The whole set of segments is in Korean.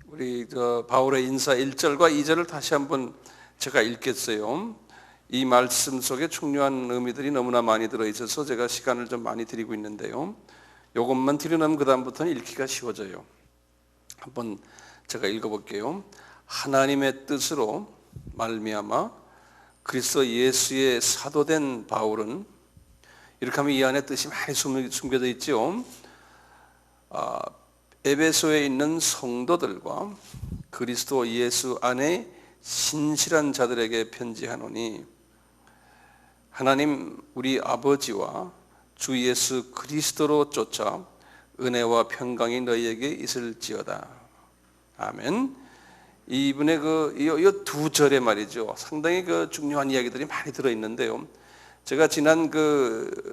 우리 바울의 인사 1절과 2절을 다시 한번 제가 읽겠어요. 이 말씀 속에 중요한 의미들이 너무나 많이 들어있어서 제가 시간을 좀 많이 드리고 있는데요. 이것만 들여놓으면 그 다음부터는 읽기가 쉬워져요. 한번 제가 읽어볼게요. 하나님의 뜻으로 말미암아 그리스도 예수의 사도된 바울은, 이렇게 하면 이 안에 뜻이 많이 숨겨져 있죠. 에베소에 있는 성도들과 그리스도 예수 안에 신실한 자들에게 편지하노니, 하나님 우리 아버지와 주 예수 그리스도로 쫓아 은혜와 평강이 너희에게 있을지어다. 아멘. 이분의 이 두 절에 말이죠, 상당히 중요한 이야기들이 많이 들어있는데요. 제가 지난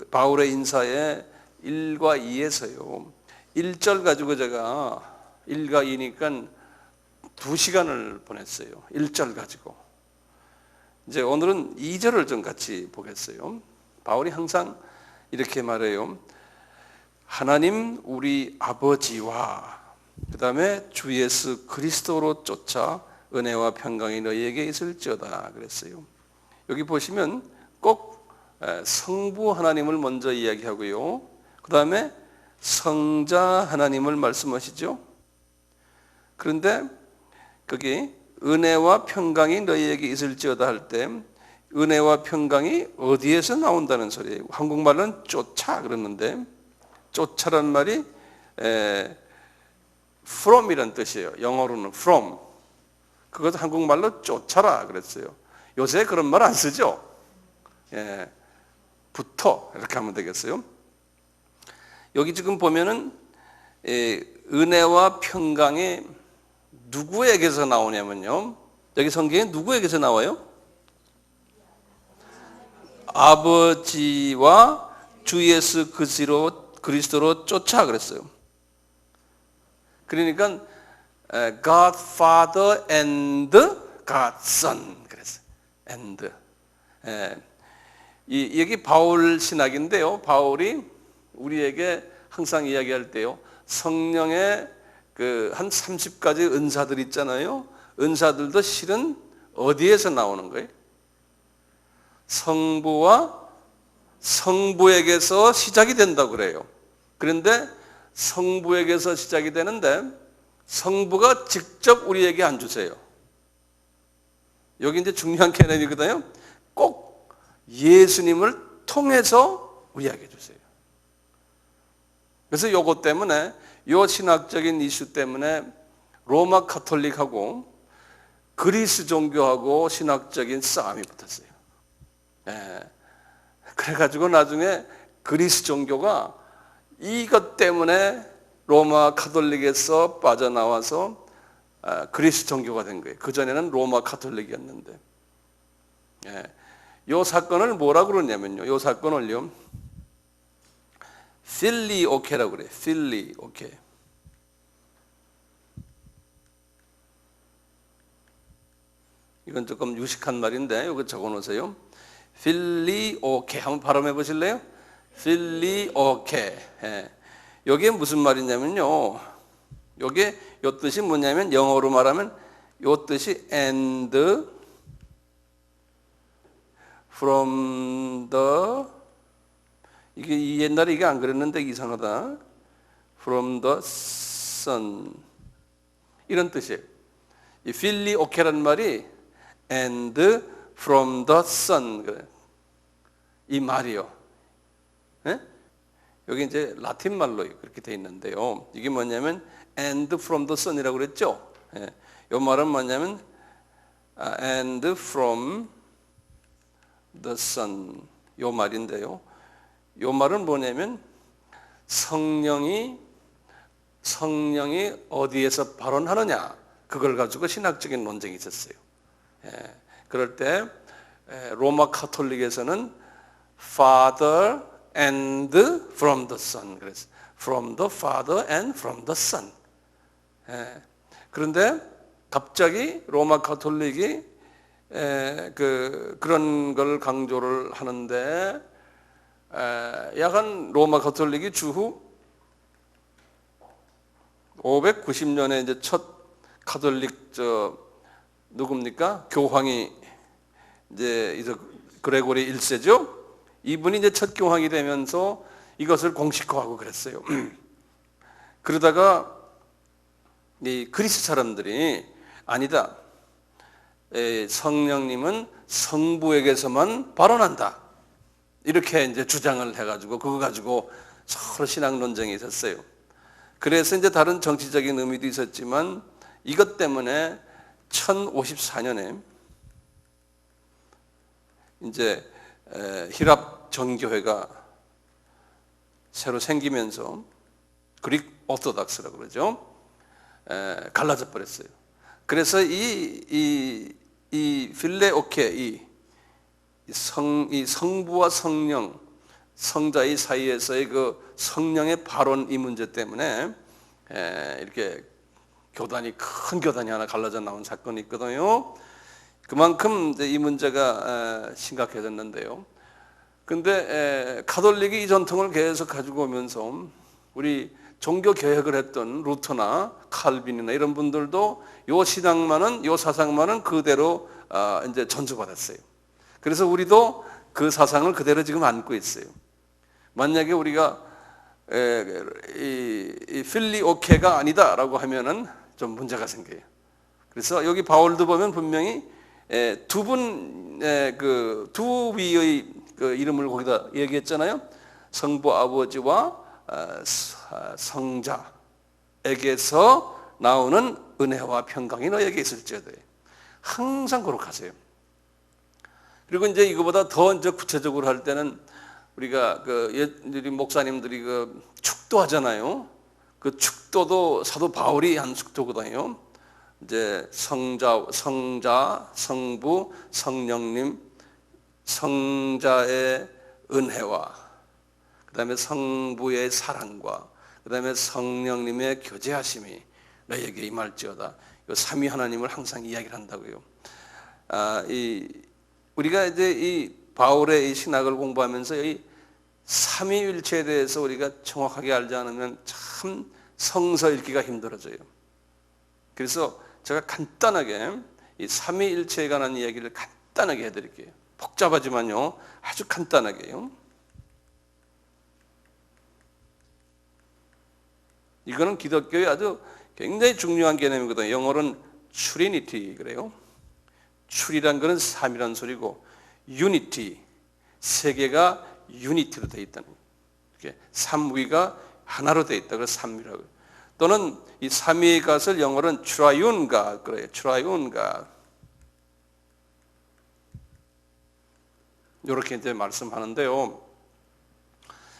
바울의 인사의 1과 2에서요, 1절 가지고 제가 1과 2니까 2시간을 보냈어요. 1절 가지고. 이제 오늘은 2절을 좀 같이 보겠어요. 바울이 항상 이렇게 말해요. 하나님 우리 아버지와 그 다음에 주 예수 그리스도로 쫓아 은혜와 평강이 너희에게 있을지어다 그랬어요. 여기 보시면 꼭 성부 하나님을 먼저 이야기하고요, 그 다음에 성자 하나님을 말씀하시죠. 그런데 거기 은혜와 평강이 너희에게 있을지어다 할 때 은혜와 평강이 어디에서 나온다는 소리예요. 한국말로는 쫓아 그러는데, 쫓아란 말이 from이란 뜻이에요. 영어로는 from. 그것도 한국말로 쫓아라 그랬어요. 요새 그런 말 안 쓰죠. 부터 이렇게 하면 되겠어요. 여기 지금 보면은 은혜와 평강이 누구에게서 나오냐면요, 여기 성경에 누구에게서 나와요? 아버지와 주 예수 그리스도로 쫓아 그랬어요. 그러니까 God Father and God Son 그랬어요. and. 여기 바울 신학인데요, 바울이 우리에게 항상 이야기할 때요, 성령의 한 30가지 은사들 있잖아요. 은사들도 실은 어디에서 나오는 거예요? 성부와 성부에게서 시작이 된다고 그래요. 그런데 성부에게서 시작이 되는데 성부가 직접 우리에게 안 주세요. 여기 이제 중요한 개념이거든요. 꼭 예수님을 통해서 우리에게 주세요. 그래서 요것 때문에, 요 신학적인 이슈 때문에 로마 가톨릭하고 그리스 종교하고 신학적인 싸움이 붙었어요. 그래가지고 나중에 그리스 종교가 이것 때문에 로마 가톨릭에서 빠져나와서 그리스 종교가 된 거예요. 그전에는 로마 가톨릭이었는데. 요 사건을 뭐라고 그러냐면요, 요 사건을요 필리오케라고 그래요. 필리오케. 이건 조금 유식한 말인데 이거 적어놓으세요. 필리오케 한번 발음해 보실래요? 필리오케. 여기에 무슨 말이냐면요, 여기에 요 뜻이 뭐냐면, 영어로 말하면 요 뜻이 and from the, 이게 옛날에 이게 안 그랬는데 이상하다. from the sun 이런 뜻이에요. 이 필리오케라는 말이 and from the sun 이 말이요. 여기 이제 라틴 말로 그렇게 돼 있는데요, 이게 뭐냐면 and from the sun이라고 그랬죠. 이 말은 뭐냐면 and from the sun 이 말인데요, 이 말은 뭐냐면 성령이 어디에서 발원하느냐, 그걸 가지고 신학적인 논쟁이 있었어요. 그럴 때 로마 가톨릭에서는 Father and from the Son, 그래서 from the Father and from the Son. 그런데 갑자기 로마 가톨릭이 그런 걸 강조를 하는데, 약간 로마 가톨릭이 주후 590년에 이제 첫 가톨릭 누굽니까? 교황이 이제 그레고리 1세죠. 이분이 이제 첫 교황이 되면서 이것을 공식화하고 그랬어요. 그러다가 이 그리스 사람들이 아니다. 성령님은 성부에게서만 발원한다. 이렇게 이제 주장을 해가지고 그거 가지고 서로 신학 논쟁이 있었어요. 그래서 이제 다른 정치적인 의미도 있었지만 이것 때문에 1054년에 이제 히랍 정교회가 새로 생기면서 그릭 오토닥스라고 그러죠. 갈라져 버렸어요. 그래서 이 필레오케 이 성부와 성령 성자의 사이에서의 그 성령의 발원 이 문제 때문에 이렇게 큰 교단이 하나 갈라져 나온 사건이 있거든요. 그만큼 이제 이 문제가 심각해졌는데요. 근데 가톨릭이 이 전통을 계속 가지고 오면서 우리 종교 개혁을 했던 루터나 칼빈이나 이런 분들도 요 신앙만은 요 사상만은 그대로 이제 전수받았어요. 그래서 우리도 그 사상을 그대로 지금 안고 있어요. 만약에 우리가 이 필리오케가 아니다라고 하면은 좀 문제가 생겨요. 그래서 여기 바울도 보면 분명히 두 위의 그 이름을 거기다 얘기했잖아요. 성부 아버지와 성자에게서 나오는 은혜와 평강이 너에게 있을지어다. 항상 그렇게 하세요. 그리고 이제 이거보다 더 이제 구체적으로 할 때는 우리가 우리 목사님들이 축도하잖아요. 그 축도도 사도 바울이 한 축도거든요. 이제 성자, 성부, 성령님, 성자의 은혜와 그다음에 성부의 사랑과 그다음에 성령님의 교제하심이 너에게 임할지어다. 이 삼위 하나님을 항상 이야기를 한다고요. 우리가 이제 이 바울의 이 신학을 공부하면서 이 삼위일체에 대해서 우리가 정확하게 알지 않으면 참 성서 읽기가 힘들어져요. 그래서 제가 간단하게 이 삼위일체에 관한 이야기를 간단하게 해드릴게요. 복잡하지만요, 아주 간단하게요. 이거는 기독교의 아주 굉장히 중요한 개념이거든요. 영어로는 트리니티 그래요. 출이란 거는 삼이란 소리고 유니티, 세 개가 유니티로 되어 있다는 거예요. 삼위가 하나로 되어 있다. 그래서 삼위라고. 또는 이 삼위의 것을 영어로는 트라이온 갓 그래요. 트라이온 갓. 이렇게 이제 말씀하는데요.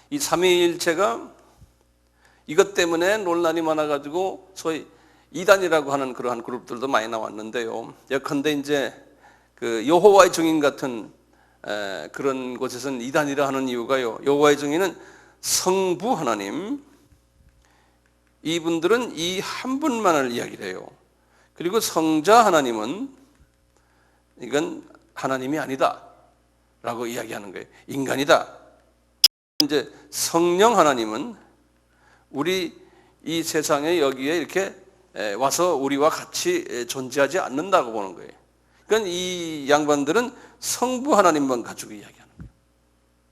이 삼위일체가 이것 때문에 논란이 많아가지고 소위 이단이라고 하는 그러한 그룹들도 많이 나왔는데요. 예컨대 이제 그 여호와의 증인 같은 그런 곳에서는 이단이라 하는 이유가요. 여호와의 증인은 성부 하나님, 이분들은 이 한 분만을 이야기를 해요. 그리고 성자 하나님은 이건 하나님이 아니다라고 이야기하는 거예요. 인간이다. 이제 성령 하나님은 우리 이 세상에 여기에 이렇게 와서 우리와 같이 존재하지 않는다고 보는 거예요. 그러니까 이 양반들은 성부 하나님만 가지고 이야기하는 거예요.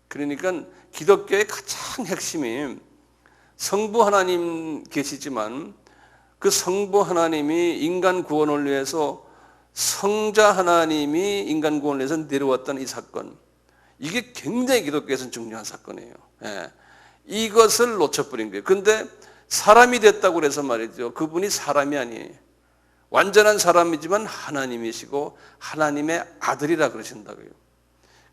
그러니까 기독교의 가장 핵심이 성부 하나님 계시지만 그 성부 하나님이 인간 구원을 위해서 성자 하나님이 인간 구원을 위해서 내려왔던 이 사건, 이게 굉장히 기독교에서는 중요한 사건이에요. 이것을 놓쳐버린 거예요. 근데 사람이 됐다고 그래서 말이죠. 그분이 사람이 아니에요. 완전한 사람이지만 하나님이시고 하나님의 아들이라 그러신다고요.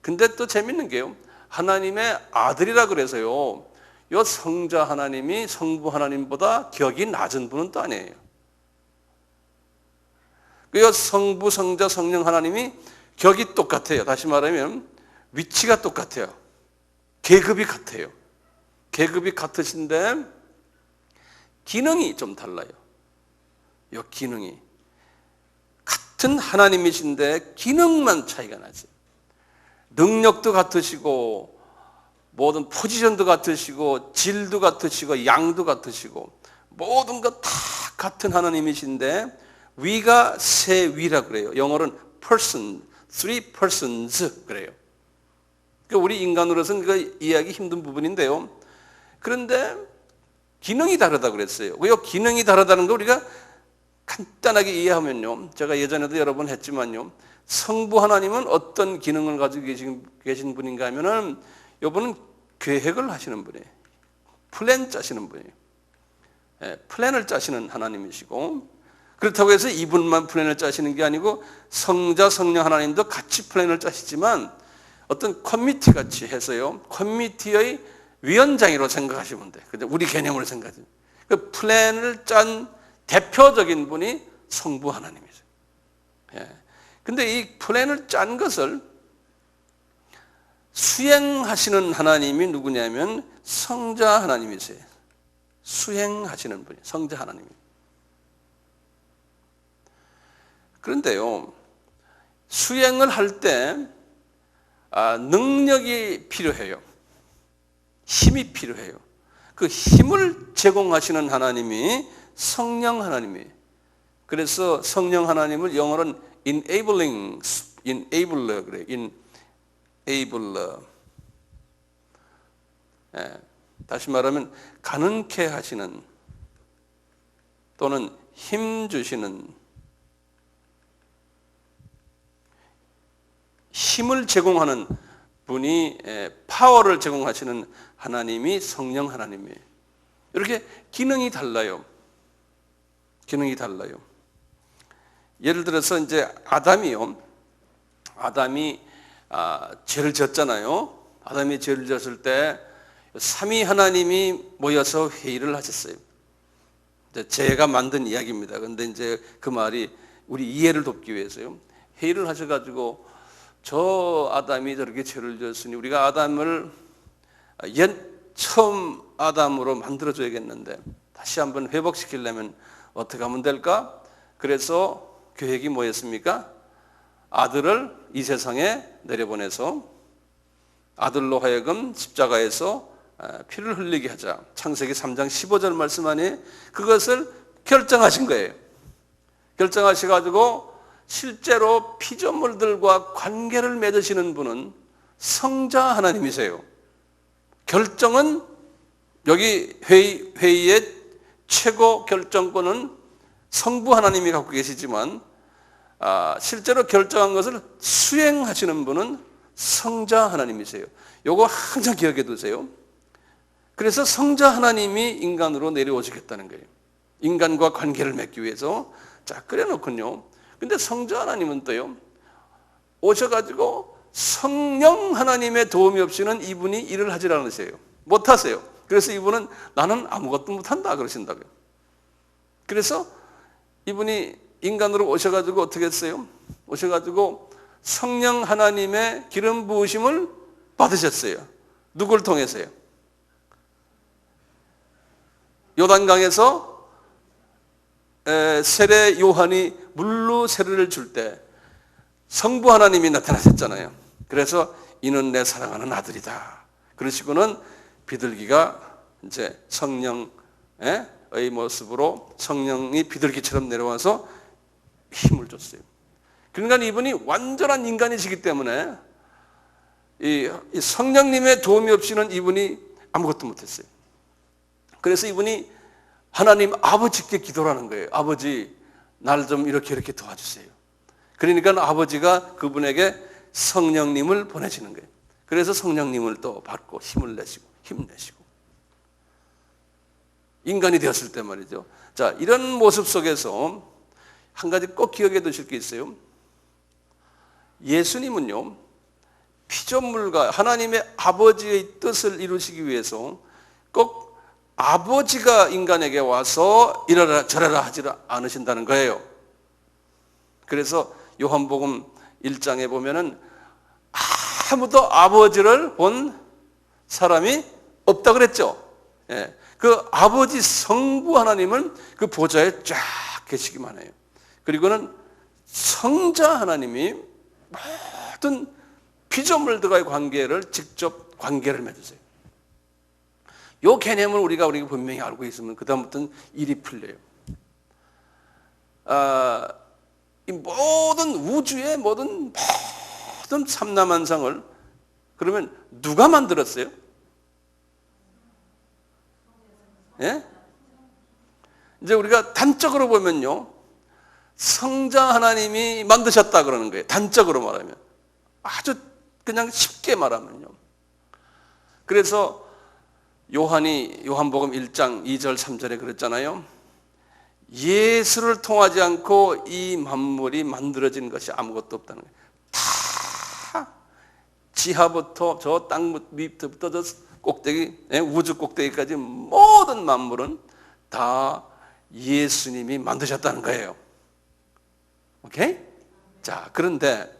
근데 또 재밌는 게요. 하나님의 아들이라 그래서요. 이 성자 하나님이 성부 하나님보다 격이 낮은 분은 또 아니에요. 그 성부, 성자, 성령 하나님이 격이 똑같아요. 다시 말하면 위치가 똑같아요. 계급이 같아요. 계급이 같으신데 기능이 좀 달라요. 이 기능이 같은 하나님이신데 기능만 차이가 나지. 능력도 같으시고 모든 포지션도 같으시고 질도 같으시고 양도 같으시고 모든 것 다 같은 하나님이신데 위가 세 위라 그래요. 영어로는 person, three persons 그래요. 그러니까 우리 인간으로서는 그 이해하기 힘든 부분인데요. 그런데 기능이 다르다 그랬어요. 이 기능이 다르다는 거 우리가 간단하게 이해하면요. 제가 예전에도 여러 번 했지만요. 성부 하나님은 어떤 기능을 가지고 계신 분인가 하면은 이분은 계획을 하시는 분이에요. 플랜 짜시는 분이에요. 플랜을 짜시는 하나님이시고, 그렇다고 해서 이분만 플랜을 짜시는 게 아니고 성자 성령 하나님도 같이 플랜을 짜시지만 어떤 커미티 같이 해서요. 커미티의 위원장으로 생각하시면 돼요. 우리 개념으로 생각하시면. 그 플랜을 짠 대표적인 분이 성부 하나님이세요. 근데 이 플랜을 짠 것을 수행하시는 하나님이 누구냐면 성자 하나님이세요. 수행하시는 분이 성자 하나님이에요. 그런데요, 수행을 할 때 능력이 필요해요. 힘이 필요해요. 그 힘을 제공하시는 하나님이 성령 하나님이에요. 그래서 성령 하나님을 영어로는 enabler 그래요. enabler. 다시 말하면 가능케 하시는 또는 힘 주시는, 힘을 제공하는 분이, 파워를 제공하시는 하나님이 성령 하나님이에요. 이렇게 기능이 달라요. 기능이 달라요. 예를 들어서 이제 아담이 죄를 지었잖아요. 아담이 죄를 지었을 때 삼위 하나님이 모여서 회의를 하셨어요. 제가 만든 이야기입니다. 그런데 이제 그 말이 우리 이해를 돕기 위해서요. 회의를 하셔가지고 저 아담이 저렇게 죄를 지었으니 우리가 아담을 옛 처음 아담으로 만들어줘야겠는데 다시 한번 회복시키려면 어떻게 하면 될까? 그래서 계획이 뭐였습니까? 아들을 이 세상에 내려보내서 아들로 하여금 십자가에서 피를 흘리게 하자. 창세기 3장 15절 말씀 안에 그것을 결정하신 거예요. 결정하셔가지고 실제로 피조물들과 관계를 맺으시는 분은 성자 하나님이세요. 결정은 여기 회의의 최고 결정권은 성부 하나님이 갖고 계시지만 실제로 결정한 것을 수행하시는 분은 성자 하나님이세요. 요거 항상 기억해 두세요. 그래서 성자 하나님이 인간으로 내려오시겠다는 거예요. 인간과 관계를 맺기 위해서. 자, 그래 놓군요. 근데 성자 하나님은 또요, 오셔가지고 성령 하나님의 도움이 없이는 이분이 일을 하질 않으세요. 못하세요. 그래서 이분은 나는 아무것도 못한다 그러신다고요. 그래서 이분이 인간으로 오셔가지고 어떻게 했어요? 오셔가지고 성령 하나님의 기름 부으심을 받으셨어요. 누굴 통해서요? 요단강에서 세례 요한이 물로 세례를 줄 때 성부 하나님이 나타나셨잖아요. 그래서 이는 내 사랑하는 아들이다. 그러시고는 비둘기가 이제 성령의 모습으로 성령이 비둘기처럼 내려와서 힘을 줬어요. 그러니까 이분이 완전한 인간이시기 때문에 이 성령님의 도움이 없이는 이분이 아무것도 못했어요. 그래서 이분이 하나님 아버지께 기도를 하는 거예요. 아버지, 날 좀 이렇게 도와주세요. 그러니까 아버지가 그분에게 성령님을 보내시는 거예요. 그래서 성령님을 또 받고 힘내시고 인간이 되었을 때 말이죠. 자, 이런 모습 속에서 한 가지 꼭 기억해 두실 게 있어요. 예수님은요, 피조물과 하나님의 아버지의 뜻을 이루시기 위해서 꼭 아버지가 인간에게 와서 이러라 저러라 하지 않으신다는 거예요. 그래서 요한복음 1장에 보면은 아무도 아버지를 본 사람이 없다 그랬죠. 예. 그 아버지 성부 하나님은 그 보좌에 쫙 계시기만 해요. 그리고는 성자 하나님이 모든 피조물들과의 관계를 직접 관계를 맺으세요. 이 개념을 우리가 분명히 알고 있으면 그 다음부터는 일이 풀려요. 이 모든 우주의 모든 삼라만상을 그러면 누가 만들었어요? 예? 이제 우리가 단적으로 보면요, 성자 하나님이 만드셨다 그러는 거예요. 단적으로 말하면, 아주 그냥 쉽게 말하면요. 그래서 요한복음 1장 2절 3절에 그랬잖아요. 예수를 통하지 않고 이 만물이 만들어진 것이 아무것도 없다는 거예요. 다 지하부터 저 땅 밑부터 저 꼭대기, 우주 꼭대기까지 모든 만물은 다 예수님이 만드셨다는 거예요. 오케이? 자, 그러면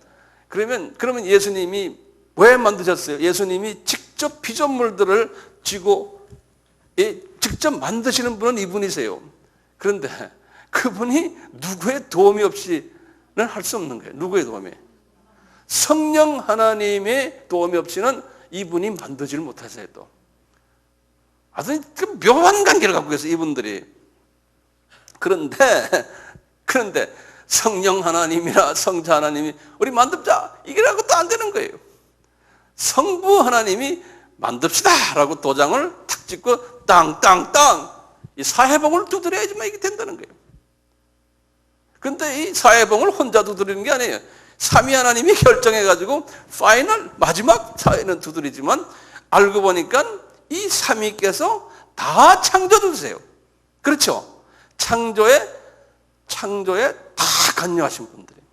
예수님이 왜 만드셨어요? 예수님이 직접 피조물들을 쥐고 직접 만드시는 분은 이분이세요. 그런데 그분이 누구의 도움이 없이는 할 수 없는 거예요. 누구의 도움이? 성령 하나님의 도움이 없이는 이분이 만들지를 못하세요. 또 아주 그 묘한 관계를 갖고 계세요, 이분들이. 그런데 성령 하나님이나 성자 하나님이 우리 만듭자 이게라고 또 안 되는 거예요. 성부 하나님이 만듭시다 라고 도장을 탁 찍고 땅땅땅 이 사해봉을 두드려야지만 이게 된다는 거예요. 근데 이 사해봉을 혼자 두드리는 게 아니에요. 삼위 하나님이 결정해가지고 파이널 마지막 사회는 두드리지만 알고 보니까 이 삼위께서 다 창조주세요. 그렇죠? 창조에 다 관여하신 분들이에요.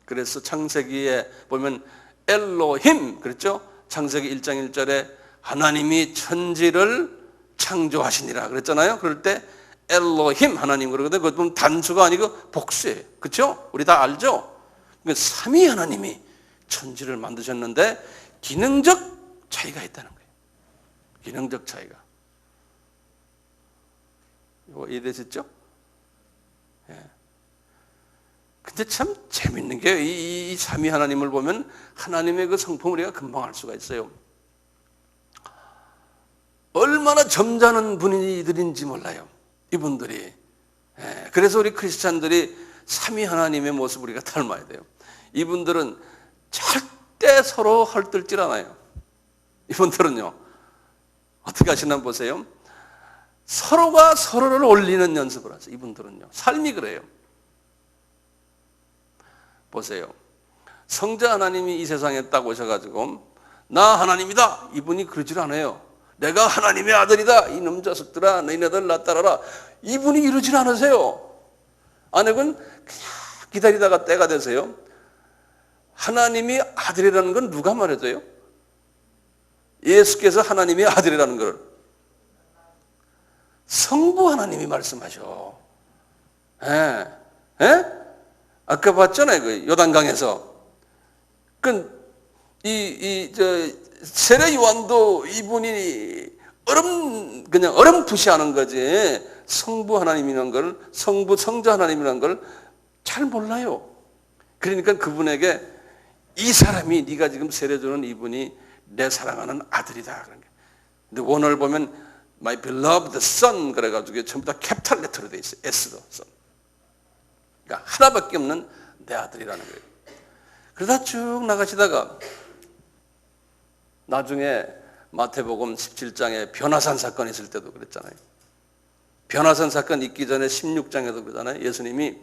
그래서 창세기에 보면 엘로힘 그랬죠? 창세기 1장 1절에 하나님이 천지를 창조하시니라 그랬잖아요. 그럴 때 엘로힘 하나님 그러거든요. 그건 단수가 아니고 복수예요. 그렇죠? 우리 다 알죠? 그러니까 삼위 하나님이 천지를 만드셨는데 기능적 차이가 있다는 거예요. 기능적 차이가. 이거 이해되셨죠? 예. 근데 참 재밌는 게 이 삼위 하나님을 보면 하나님의 그 성품을 우리가 금방 알 수가 있어요. 얼마나 점잖은 분들인지 몰라요. 이분들이. 예. 그래서 우리 크리스찬들이 삼위 하나님의 모습을 우리가 닮아야 돼요. 이분들은 절대 서로 헐뜯질 않아요. 이분들은요. 어떻게 하시나 보세요. 서로가 서로를 올리는 연습을 하세요. 이분들은요. 삶이 그래요. 보세요. 성자 하나님이 이 세상에 딱 오셔가지고 나 하나님이다. 이분이 그러질 않아요. 내가 하나님의 아들이다. 이놈 자식들아 너희네들 나 따라라. 이분이 이러질 않으세요. 아내분 그냥 기다리다가 때가 되세요. 하나님이 아들이라는 건 누가 말해줘요? 예수께서 하나님의 아들이라는 걸 성부 하나님이 말씀하셔. 예. 예? 아까 봤잖아요. 그 요단강에서. 세례 요한도 이분이 그냥 어렴풋이하는 거지. 성부 하나님이라는 걸, 성자 하나님이라는 걸 잘 몰라요. 그러니까 그분에게 이 사람이 네가 지금 세례 주는 이분이 내 사랑하는 아들이다. 그런 게. 근데 원어를 보면 my beloved son 그래가지고 전부 다 캐피탈 레터로 돼 있어요. S도 son. 그러니까 하나밖에 없는 내 아들이라는 거예요. 그러다 쭉 나가시다가 나중에 마태복음 17장에 변화산 사건 있을 때도 그랬잖아요. 변화산 사건 있기 전에 16장에도 그러잖아요. 예수님이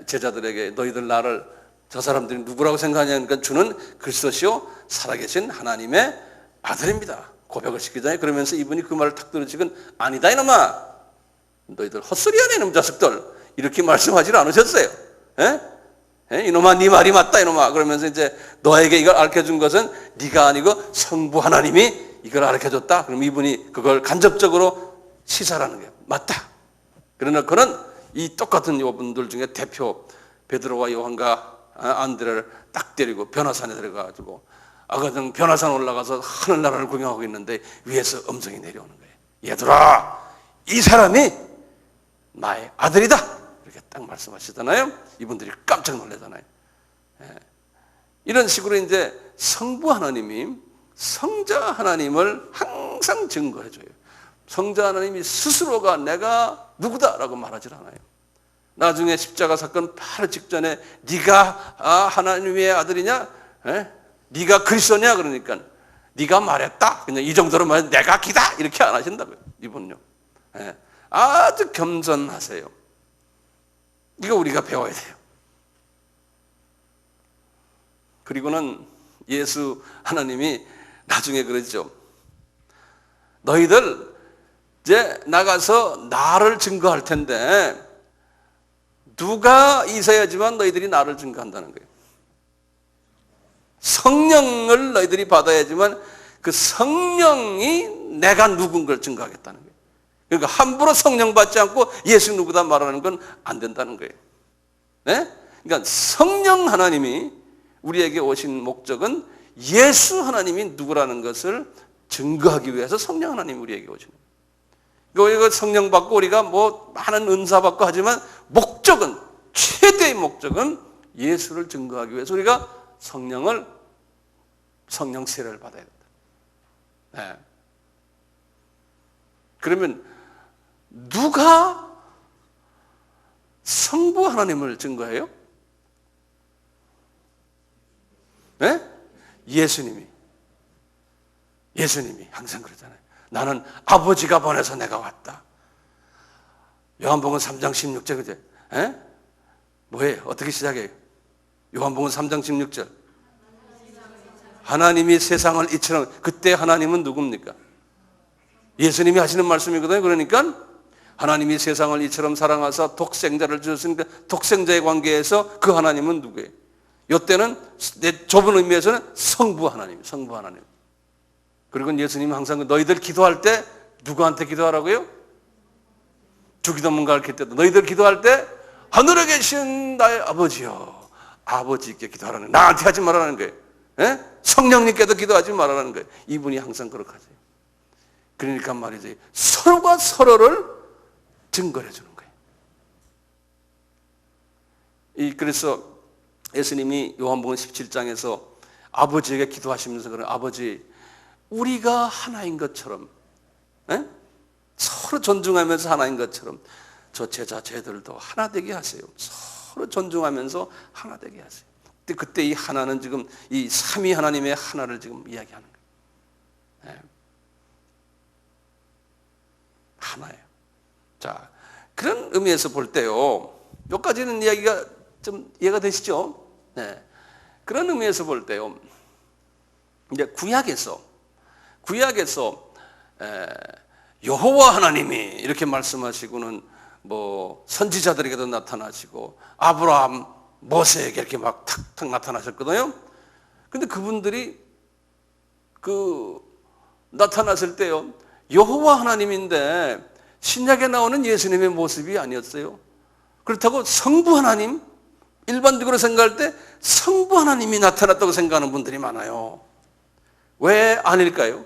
제자들에게 너희들 나를 저 사람들이 누구라고 생각하냐니까 주는 그리스도시요 살아계신 하나님의 아들입니다. 고백을 시키잖아요. 그러면서 이분이 그 말을 탁 들으시건 아니다 이놈아. 너희들 헛소리하네 이놈 자식들. 이렇게 말씀하지 않으셨어요. 이놈아 네 말이 맞다 이놈아. 그러면서 이제 너에게 이걸 알려준 것은 네가 아니고 성부 하나님이 이걸 알려줬다. 그럼 이분이 그걸 간접적으로 시사라는 거예요. 맞다. 그러나 그는 이 똑같은 이분들 중에 대표 베드로와 요한과 안드레를 딱 데리고 변화산에 들어가가지고 아가들 변화산 올라가서 하늘나라를 구경하고 있는데 위에서 음성이 내려오는 거예요. 얘들아 이 사람이 나의 아들이다. 이렇게 딱 말씀하시잖아요. 이분들이 깜짝 놀라잖아요. 이런 식으로 이제 성부 하나님이 성자 하나님을 항상 증거해줘요. 성자 하나님이 스스로가 내가 누구다라고 말하지 않아요. 나중에 십자가 사건 바로 직전에 네가 하나님의 아들이냐? 네가 그리스도냐? 그러니까 네가 말했다. 그냥 이 정도로 말해 내가 기다 이렇게 안 하신다고요. 이분요. 아주 겸손하세요. 이거 우리가 배워야 돼요. 그리고는 예수 하나님이 나중에 그러죠. 너희들 이제 나가서 나를 증거할 텐데 누가 있어야지만 너희들이 나를 증거한다는 거예요. 성령을 너희들이 받아야지만 그 성령이 내가 누군 걸 증거하겠다는 거예요. 그러니까 함부로 성령 받지 않고 예수 누구다 말하는 건 안 된다는 거예요. 네? 그러니까 성령 하나님이 우리에게 오신 목적은 예수 하나님이 누구라는 것을 증거하기 위해서 성령 하나님이 우리에게 오시는 거예요. 우리가 성령 받고 우리가 뭐 많은 은사 받고 하지만 목적은, 최대의 목적은 예수를 증거하기 위해서 우리가 성령 세례를 받아야 된다. 네. 그러면 누가 성부 하나님을 증거해요? 네? 예수님이 항상 그러잖아요. 나는 아버지가 보내서 내가 왔다. 요한복음 3장 16절 그제? 뭐예요? 어떻게 시작해요? 요한복음 3장 16절. 하나님이 세상을 이처럼, 그때 하나님은 누굽니까? 예수님이 하시는 말씀이거든요. 그러니까 하나님이 세상을 이처럼 사랑하사 독생자를 주셨으니까 독생자의 관계에서 그 하나님은 누구예요? 이때는 좁은 의미에서는 성부 하나님. 그리고 예수님은 항상 너희들 기도할 때 누구한테 기도하라고요? 주기도문 가르칠 때도 너희들 기도할 때 하늘에 계신 나의 아버지요, 아버지께 기도하라는 거예요. 나한테 하지 말라는 거예요. 성령님께도 기도하지 말라는 거예요. 이분이 항상 그렇게 하세요. 그러니까 말이지, 서로가 서로를 증거해 주는 거예요. 그래서 예수님이 요한복음 17장에서 아버지에게 기도하시면서 그런, 아버지 우리가 하나인 것처럼, 서로 존중하면서 하나인 것처럼 저 제자들도 하나 되게 하세요. 서로 존중하면서 하나 되게 하세요. 그때 이 하나는 지금 이 삼위 하나님의 하나를 지금 이야기하는 거예요. 하나예요. 자, 그런 의미에서 볼 때요, 여기까지는 이야기가 좀 이해가 되시죠? 네. 그런 의미에서 볼 때요, 이제 구약에서 여호와 하나님이 이렇게 말씀하시고는 뭐 선지자들에게도 나타나시고 아브라함, 모세에게 이렇게 막 탁탁 나타나셨거든요. 근데 그분들이 나타났을 때요, 여호와 하나님인데 신약에 나오는 예수님의 모습이 아니었어요. 그렇다고 성부 하나님, 일반적으로 생각할 때 성부 하나님이 나타났다고 생각하는 분들이 많아요. 왜 아닐까요?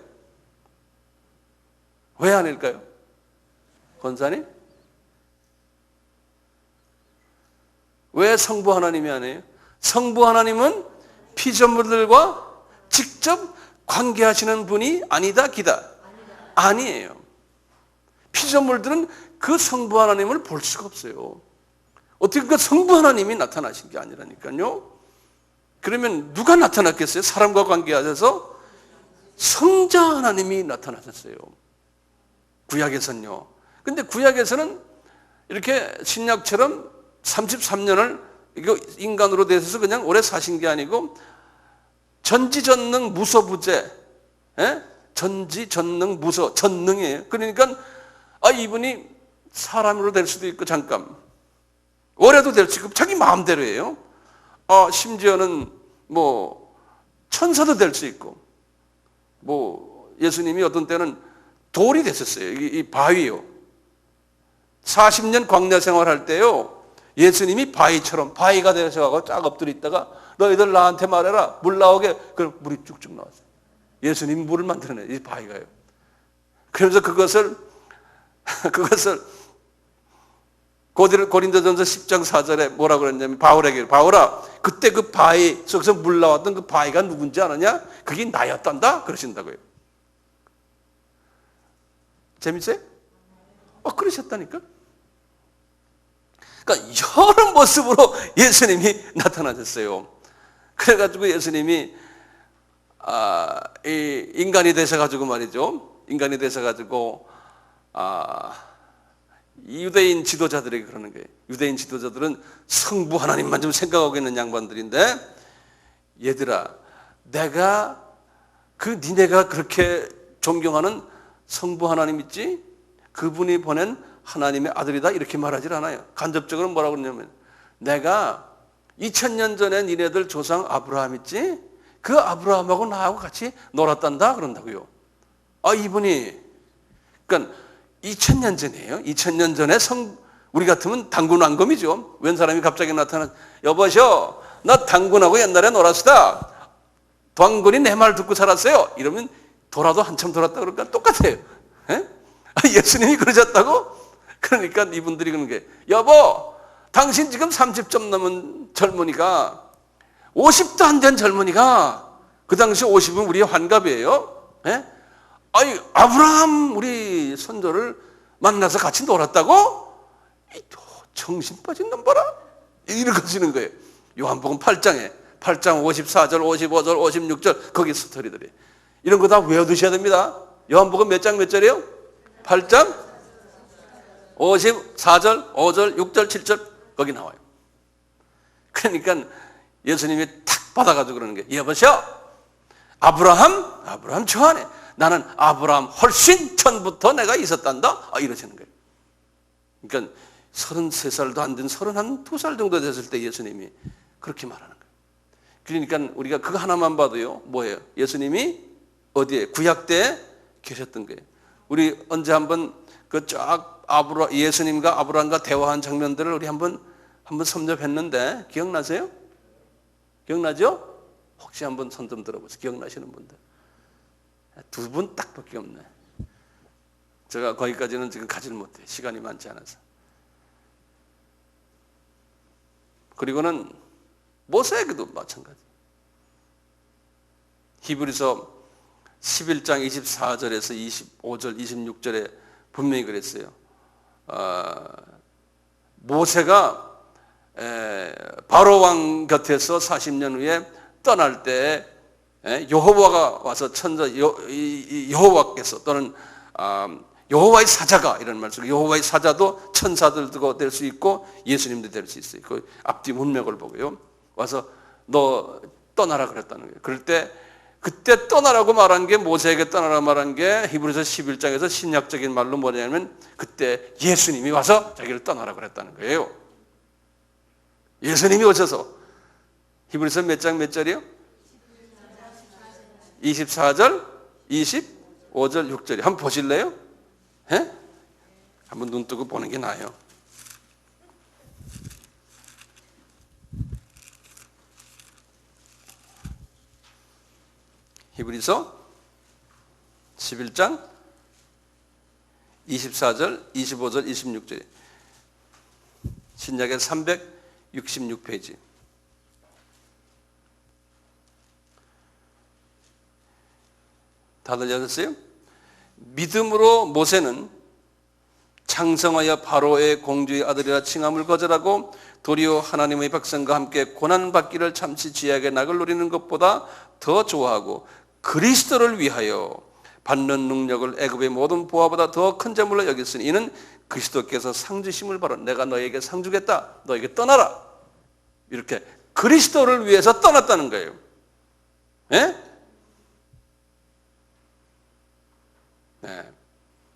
왜 아닐까요? 권사님? 왜 성부 하나님이 아니에요? 성부 하나님은 피조물들과 직접 관계하시는 분이 아니다, 기다? 아니에요. 피조물들은 그 성부 하나님을 볼 수가 없어요. 어떻게 그 성부 하나님이 나타나신 게 아니라니까요. 그러면 누가 나타났겠어요? 사람과 관계하셔서 성자 하나님이 나타나셨어요. 구약에서는요. 근데 구약에서는 이렇게 신약처럼 33년을 인간으로 되셔서 그냥 오래 사신 게 아니고 전지전능 무소부재, 전지전능 무소, 전능이에요. 그러니까 이분이 사람으로 될 수도 있고 잠깐 오래도 될 수 있고 자기 마음대로예요. 심지어는 뭐 천사도 될 수 있고, 뭐 예수님이 어떤 때는 돌이 됐었어요. 이 바위요. 40년 광야 생활할 때요, 예수님이 바위처럼 바위가 되셔가지고 쫙 엎드려 있다가 너희들 나한테 말해라, 물 나오게. 그럼 물이 쭉쭉 나왔어요. 예수님이 물을 만들어내, 이 바위가요. 그래서 그것을 고린도전서 10장 4절에 뭐라 그랬냐면, 바울에게, 바울아, 그때 그 바위 속에서 물 나왔던 그 바위가 누군지 아느냐? 그게 나였단다 그러신다고요. 재밌어요? 그러셨다니까. 그러니까 여러 모습으로 예수님이 나타나셨어요. 그래가지고 예수님이 이 인간이 되셔가지고 말이죠. 인간이 되셔가지고 이 유대인 지도자들에게 그러는 거예요. 유대인 지도자들은 성부 하나님만 좀 생각하고 있는 양반들인데, 얘들아, 내가 니네가 그렇게 존경하는 성부 하나님 있지? 그분이 보낸 하나님의 아들이다, 이렇게 말하질 않아요. 간접적으로 뭐라고 그러냐면, 내가 2000년 전에 니네들 조상 아브라함 있지? 그 아브라함하고 나하고 같이 놀았단다 그런다고요. 이분이, 그러니까 2000년 전이에요. 2000년 전에 우리 같으면 당군 왕검이죠. 웬 사람이 갑자기 나타나, 여보셔, 나 당군하고 옛날에 놀았다. 당군이 내 말 듣고 살았어요. 이러면 돌아도 한참 돌았다 그러니까 똑같아요. 예수님이 그러셨다고? 그러니까 이분들이 그러는 게, 여보, 당신 지금 30점 넘은 젊은이가, 50도 안 된 젊은이가, 그 당시 50은 우리의 환갑이에요. 아브라함 우리 선조를 만나서 같이 놀았다고? 정신 빠진 놈 봐라. 이렇게 하시는 거예요. 요한복음 8장 54절, 55절, 56절 거기 스토리들이. 이런 거 다 외워두셔야 됩니다. 요한복음 몇 장 몇 절이에요? 8장 54절, 5절, 6절, 7절 거기 나와요. 그러니까 예수님이 탁 받아가지고 그러는 게, 여보셔, 아브라함 저 안에, 나는 아브라함 훨씬 전부터 내가 있었단다, 이러시는 거예요. 그러니까 33살도 안 된 32살 정도 됐을 때 예수님이 그렇게 말하는 거예요. 그러니까 우리가 그거 하나만 봐도요, 뭐예요? 예수님이 어디에? 구약 때에 계셨던 거예요. 우리 언제 한번 그 쫙 예수님과 아브라함과 대화한 장면들을 우리 한번 섭렵했는데 기억나세요? 기억나죠? 혹시 한번 손 좀 들어보세요. 기억나시는 분들. 두 분 딱밖에 없네. 제가 거기까지는 지금 가지를 못해요. 시간이 많지 않아서. 그리고는 모세에게도 마찬가지. 히브리서 11장 24절에서 25절, 26절에 분명히 그랬어요. 모세가 바로 왕 곁에서 40년 후에 떠날 때 여호와가 와서 여호와께서 또는 여호와의 사자가, 이런 말씀, 여호와의 사자도 천사들도 될 수 있고 예수님도 될 수 있어요. 그 앞뒤 문맥을 보고요. 와서 너 떠나라 그랬다는 거예요. 그럴 때 그때 떠나라고 말한 게, 모세에게 떠나라고 말한 게 히브리서 11장에서 신약적인 말로 뭐냐면, 그때 예수님이 와서 자기를 떠나라 그랬다는 거예요. 예수님이 오셔서. 히브리서 몇 장 몇 절이요? 24절, 25절, 6절이. 한번 보실래요? 한번 눈 뜨고 보는 게 나아요. 히브리서 11장 24절, 25절, 26절. 신약의 366페이지. 다들 읽었어요? 믿음으로 모세는 창성하여 바로의 공주의 아들이라 칭함을 거절하고 도리어 하나님의 백성과 함께 고난받기를 참시 지혜하게 낙을 누리는 것보다 더 좋아하고 그리스도를 위하여 받는 능력을 애굽의 모든 보화보다 더 큰 재물로 여겼으니 이는 그리스도께서 상 주심을 바로 내가 너에게 상 주겠다, 너에게 떠나라, 이렇게 그리스도를 위해서 떠났다는 거예요.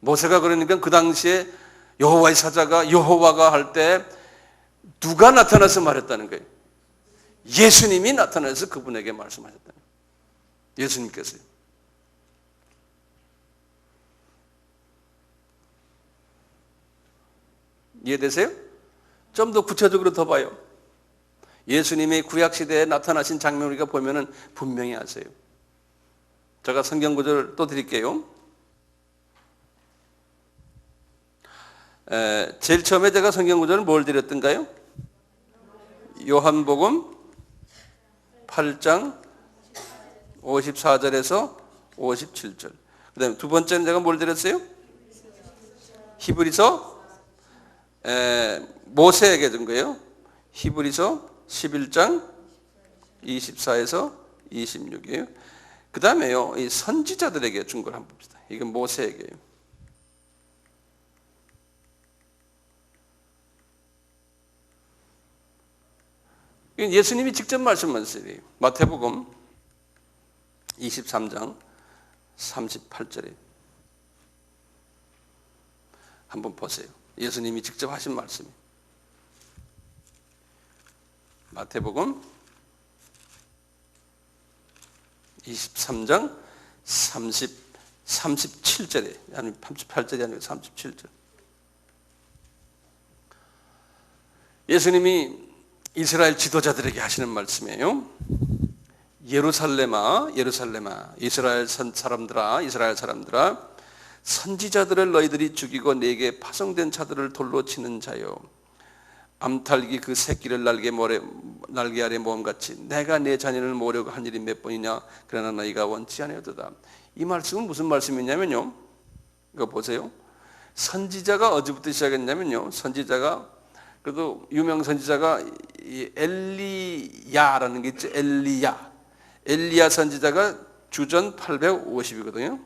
모세가 그러니까 그 당시에 여호와의 사자가 여호와가 할 때 누가 나타나서 말했다는 거예요? 예수님이 나타나서 그분에게 말씀하셨다는 거예요. 예수님께서요. 이해되세요? 좀 더 구체적으로 더 봐요. 예수님이 구약시대에 나타나신 장면 우리가 보면은 분명히 아세요. 제가 성경 구절을 또 드릴게요. 제일 처음에 제가 성경 구절을 뭘 드렸던가요? 요한복음 8장 54절에서 57절. 그 다음에 두 번째는 제가 뭘 드렸어요? 히브리서 모세에게 준 거예요. 히브리서 11장 24에서 26이에요. 그 다음에요, 이 선지자들에게 준 걸 한번 봅시다. 이건 모세에게요. 이건 예수님이 직접 말씀하셨어요. 마태복음 23장 38절에 한번 보세요. 예수님이 직접 하신 말씀이. 마태복음 23장 37절에, 아니 38절이 아니고 37절. 예수님이 이스라엘 지도자들에게 하시는 말씀이에요. 예루살렘아, 이스라엘 사람들아, 선지자들을 너희들이 죽이고 내게 파송된 자들을 돌로 치는 자요, 암탉이 그 새끼를 날개 아래 모험같이 내가 내 자녀를 모으려고 한 일이 몇 번이냐, 그러나 너희가 원치 아니하도다. 이 말씀은 무슨 말씀이냐면요, 이거 보세요. 선지자가 어디부터 시작했냐면요, 선지자가, 그래도 유명 선지자가 엘리야라는 게 있죠. 엘리야 선지자가 주전 850이거든요.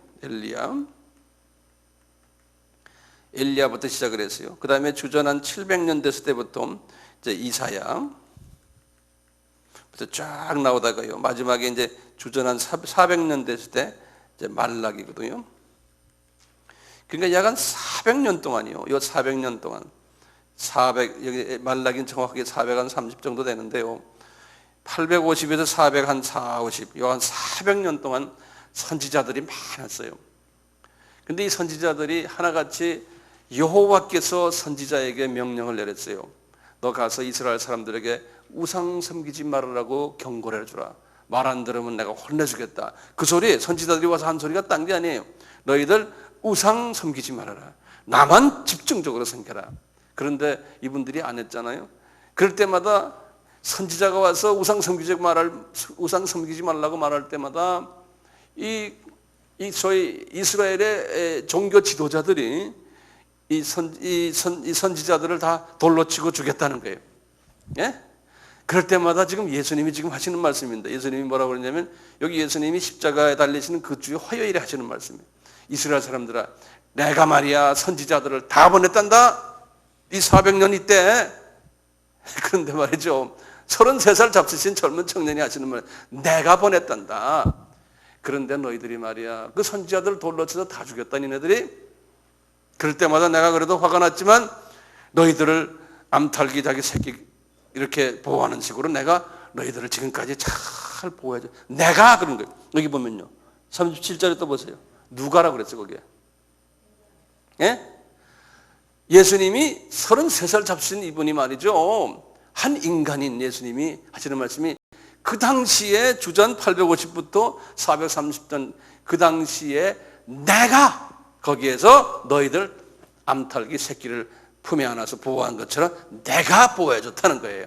엘리야부터 시작을 했어요. 그 다음에 주전 한 700년 됐을 때부터 이제 이사야부터 쫙 나오다가요, 마지막에 이제 주전 한 400년 됐을 때 이제 말라기거든요. 그러니까 약 한 400년 동안이요. 요 400년 동안 400, 여기 말라기는 정확하게 430 정도 되는데요. 850에서 400 한 450, 요 한 400년 동안 선지자들이 많았어요. 근데 이 선지자들이 하나같이 여호와께서 선지자에게 명령을 내렸어요. 너 가서 이스라엘 사람들에게 우상 섬기지 말으라고 경고를 해주라. 말 안 들으면 내가 혼내주겠다. 그 소리, 선지자들이 와서 한 소리가 딴 게 아니에요. 너희들 우상 섬기지 말아라. 나만 집중적으로 섬겨라. 그런데 이분들이 안 했잖아요. 그럴 때마다 선지자가 와서 우상 섬기지 말라고 말할 때마다 이 소위 이스라엘의 종교 지도자들이 이 선지자들을 다 돌로 치고 죽였다는 거예요. 예? 그럴 때마다 지금 예수님이 지금 하시는 말씀입니다. 예수님이 뭐라고 그러냐면, 여기 예수님이 십자가에 달리시는 그 주에 화요일에 하시는 말씀이에요. 이스라엘 사람들아, 내가 말이야 선지자들을 다 보냈단다. 이 400년 이때. 그런데 말이죠, 33살 잡수신 젊은 청년이 하시는 말, 내가 보냈단다. 그런데 너희들이 말이야 그 선지자들 돌로 쳐서 다 죽였다. 니네들이. 그럴 때마다 내가 그래도 화가 났지만 너희들을 암탉이 자기 새끼 이렇게 보호하는 식으로 내가 너희들을 지금까지 잘 보호해줘. 내가 그런 거예요. 여기 보면요, 37절에 또 보세요. 누가라고 그랬어요 거기에. 예? 예수님이 33살 잡수신 이분이 말이죠, 한 인간인 예수님이 하시는 말씀이, 그 당시에 주전 850부터 430년 그 당시에 내가 거기에서 너희들 암탉이 새끼를 품에 안아서 보호한 것처럼 내가 보호해줬다는 거예요.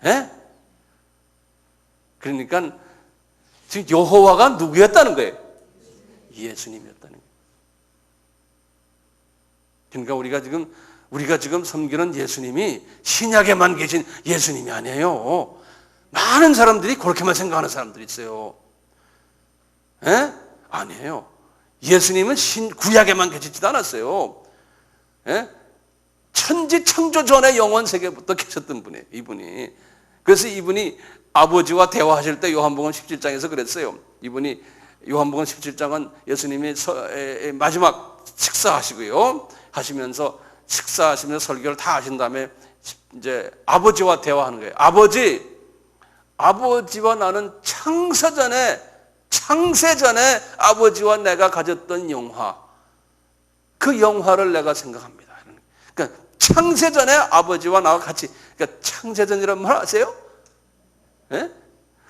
예? 그러니까 지금 여호와가 누구였다는 거예요? 예수님이었다는 거예요. 그러니까 우리가 지금 섬기는 예수님이 신약에만 계신 예수님이 아니에요. 많은 사람들이 그렇게만 생각하는 사람들이 있어요. 예? 아니에요. 예수님은 구약에만 계시지도 않았어요. 예? 천지 창조 전에 영원 세계부터 계셨던 분이에요, 이분이. 그래서 이분이 아버지와 대화하실 때 요한복음 17장에서 그랬어요. 이분이 요한복음 17장은 예수님이 마지막 식사하시고요, 하시면서 식사하시면서 설교를 다 하신 다음에 이제 아버지와 대화하는 거예요. 아버지와 나는 창세 전에 아버지와 내가 가졌던 영화, 그 영화를 내가 생각합니다. 그러니까 창세 전에 아버지와 나와 같이, 그러니까 창세전이란 말 아세요? 예?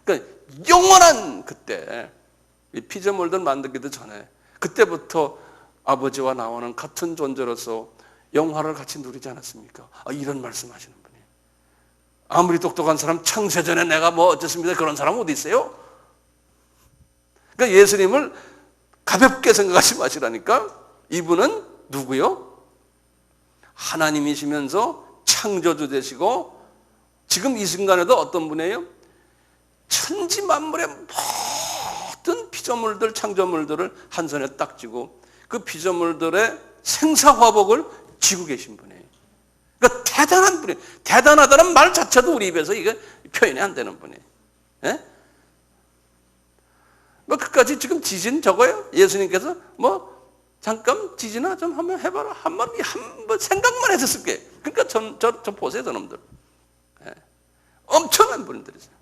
그러니까 영원한 그때, 피조물들 만들기도 전에 그때부터 아버지와 나와는 같은 존재로서 영화를 같이 누리지 않았습니까? 이런 말씀하시는 분이에요. 아무리 똑똑한 사람, 창세전에 내가 뭐 어쨌습니다, 그런 사람 어디 있어요? 그러니까 예수님을 가볍게 생각하지 마시라니까. 이분은 누구요? 하나님이시면서 창조주 되시고 지금 이 순간에도 어떤 분이에요? 천지 만물의 모든 피조물들, 창조물들을 한 손에 딱 쥐고 그 피조물들의 생사화복을 쥐고 계신 분이에요. 그러니까 대단한 분이에요. 대단하다는 말 자체도 우리 입에서 이게 표현이 안 되는 분이에요. 예? 뭐 그까지 지금 지진 저거요? 예수님께서 뭐 잠깐 지진아 좀 한번 해봐라. 한번 생각만 했었을게. 그러니까 저 보세요, 저놈들. 예. 엄청난 분들이세요.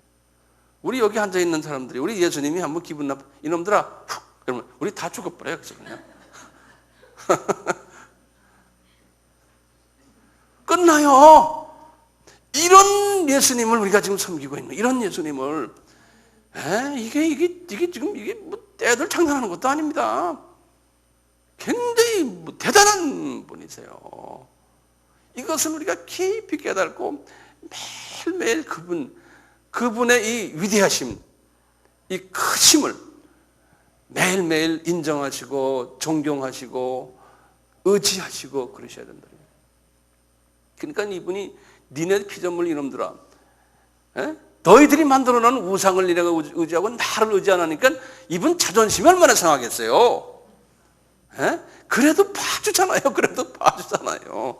우리 여기 앉아 있는 사람들이 우리 예수님이 한번 기분 나빠 이놈들아 훅 그러면 우리 다 죽어버려요. 그래서 그냥 끝나요. 이런 예수님을 우리가 지금 섬기고 있는 이런 예수님을 이게 지금 이게 뭐 애들 장난하는 것도 아닙니다. 굉장히 뭐 대단한 분이세요. 이것을 우리가 깊이 깨닫고 매일매일 그분의 이 위대하심, 이 크심을 매일매일 인정하시고 존경하시고 의지하시고 그러셔야 된다. 그러니까 이분이 니네 피조물 이놈들아, 너희들이 만들어놓은 우상을 니네가 의지하고 나를 의지 안 하니까 이분 자존심이 얼마나 상하겠어요. 그래도 봐주잖아요. 그래도 봐주잖아요.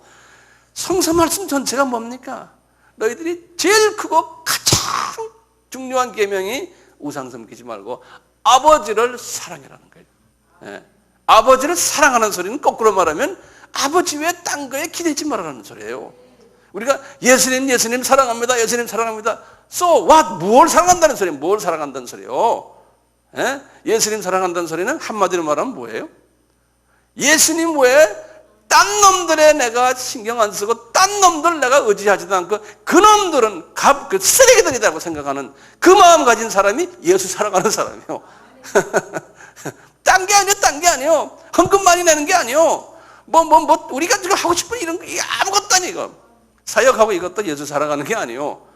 성서 말씀 전체가 뭡니까? 너희들이 제일 크고 가장 중요한 계명이 우상 섬기지 말고 아버지를 사랑해라는 거예요. 아버지를 사랑하는 소리는 거꾸로 말하면 아버지 외에 딴 거에 기대지 말라는 소리예요. 우리가 예수님 사랑합니다. 예수님 사랑합니다. So what? 뭘 사랑한다는 소리예요? 뭘 사랑한다는 소리예요? 예수님 사랑한다는 소리는 한마디로 말하면 뭐예요? 예수님 외에 딴 놈들에 내가 신경 안 쓰고 딴 놈들 내가 의지하지도 않고 그 놈들은 그 쓰레기들이라고 생각하는 그 마음 가진 사람이 예수 사랑하는 사람이에요. 딴 게 아니에요. 딴 게 아니에요. 헌금 많이 내는 게 아니에요. 우리가 지금 하고 싶은 이런 게 아무것도 아니에요. 사역하고 이것도 예수 사랑하는 게 아니에요.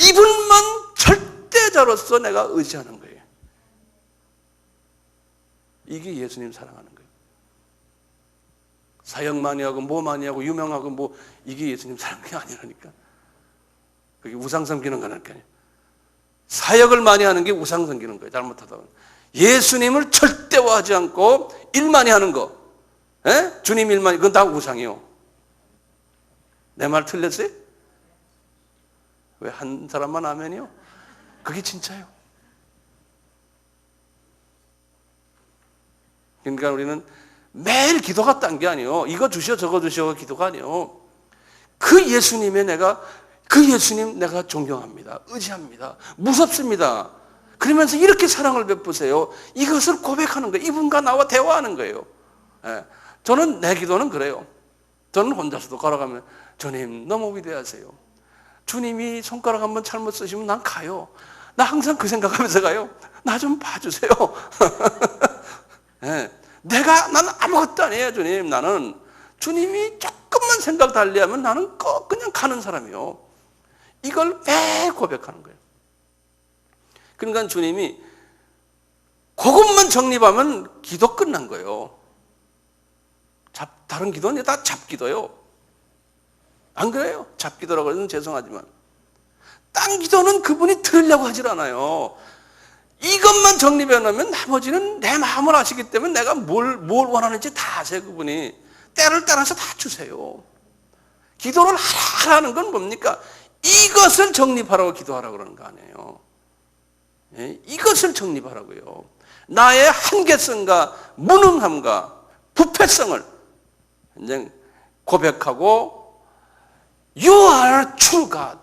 이분만 절대자로서 내가 의지하는 거예요. 이게 예수님 사랑하는 거예요. 사역 많이 하고 뭐 많이 하고 유명하고 뭐 이게 예수님 사랑하는 게 아니라니까. 그게 우상 섬기는 거니까. 사역을 많이 하는 게 우상 섬기는 거예요. 잘못하다가. 예수님을 절대화하지 않고 일 많이 하는 거. 주님 일 많이, 그건 다 우상이요. 내 말 틀렸어요? 왜 한 사람만 아멘이요? 그게 진짜요. 그러니까 우리는 매일 기도가 딴 게 아니에요. 이거 주시오 저거 주시오 기도가 아니에요. 그 예수님 내가 존경합니다. 의지합니다. 무섭습니다. 그러면서 이렇게 사랑을 베푸세요. 이것을 고백하는 거예요. 이분과 나와 대화하는 거예요. 저는 내 기도는 그래요. 저는 혼자서도 걸어가면 주님 너무 위대하세요. 주님이 손가락 한번 잘못 쓰시면 난 가요. 나 항상 그 생각하면서 가요. 나 좀 봐주세요. 나는 아무것도 아니에요, 주님. 나는 주님이 조금만 생각 달리하면 나는 그냥 가는 사람이에요. 이걸 매일 고백하는 거예요. 그러니까 주님이 그것만 정립하면 기도 끝난 거예요. 다른 기도는 다 잡기도요. 안 그래요? 잡기도라고 해서 죄송하지만 딴 기도는 그분이 들으려고 하질 않아요. 이것만 정립해 놓으면 나머지는 내 마음을 아시기 때문에 내가 뭘 원하는지 다 아세요. 그분이 때를 따라서 다 주세요. 기도를 하라는 건 뭡니까? 이것을 정립하라고 기도하라고 그러는 거 아니에요. 이것을 정립하라고요. 나의 한계성과 무능함과 부패성을 이제 고백하고 You are true God.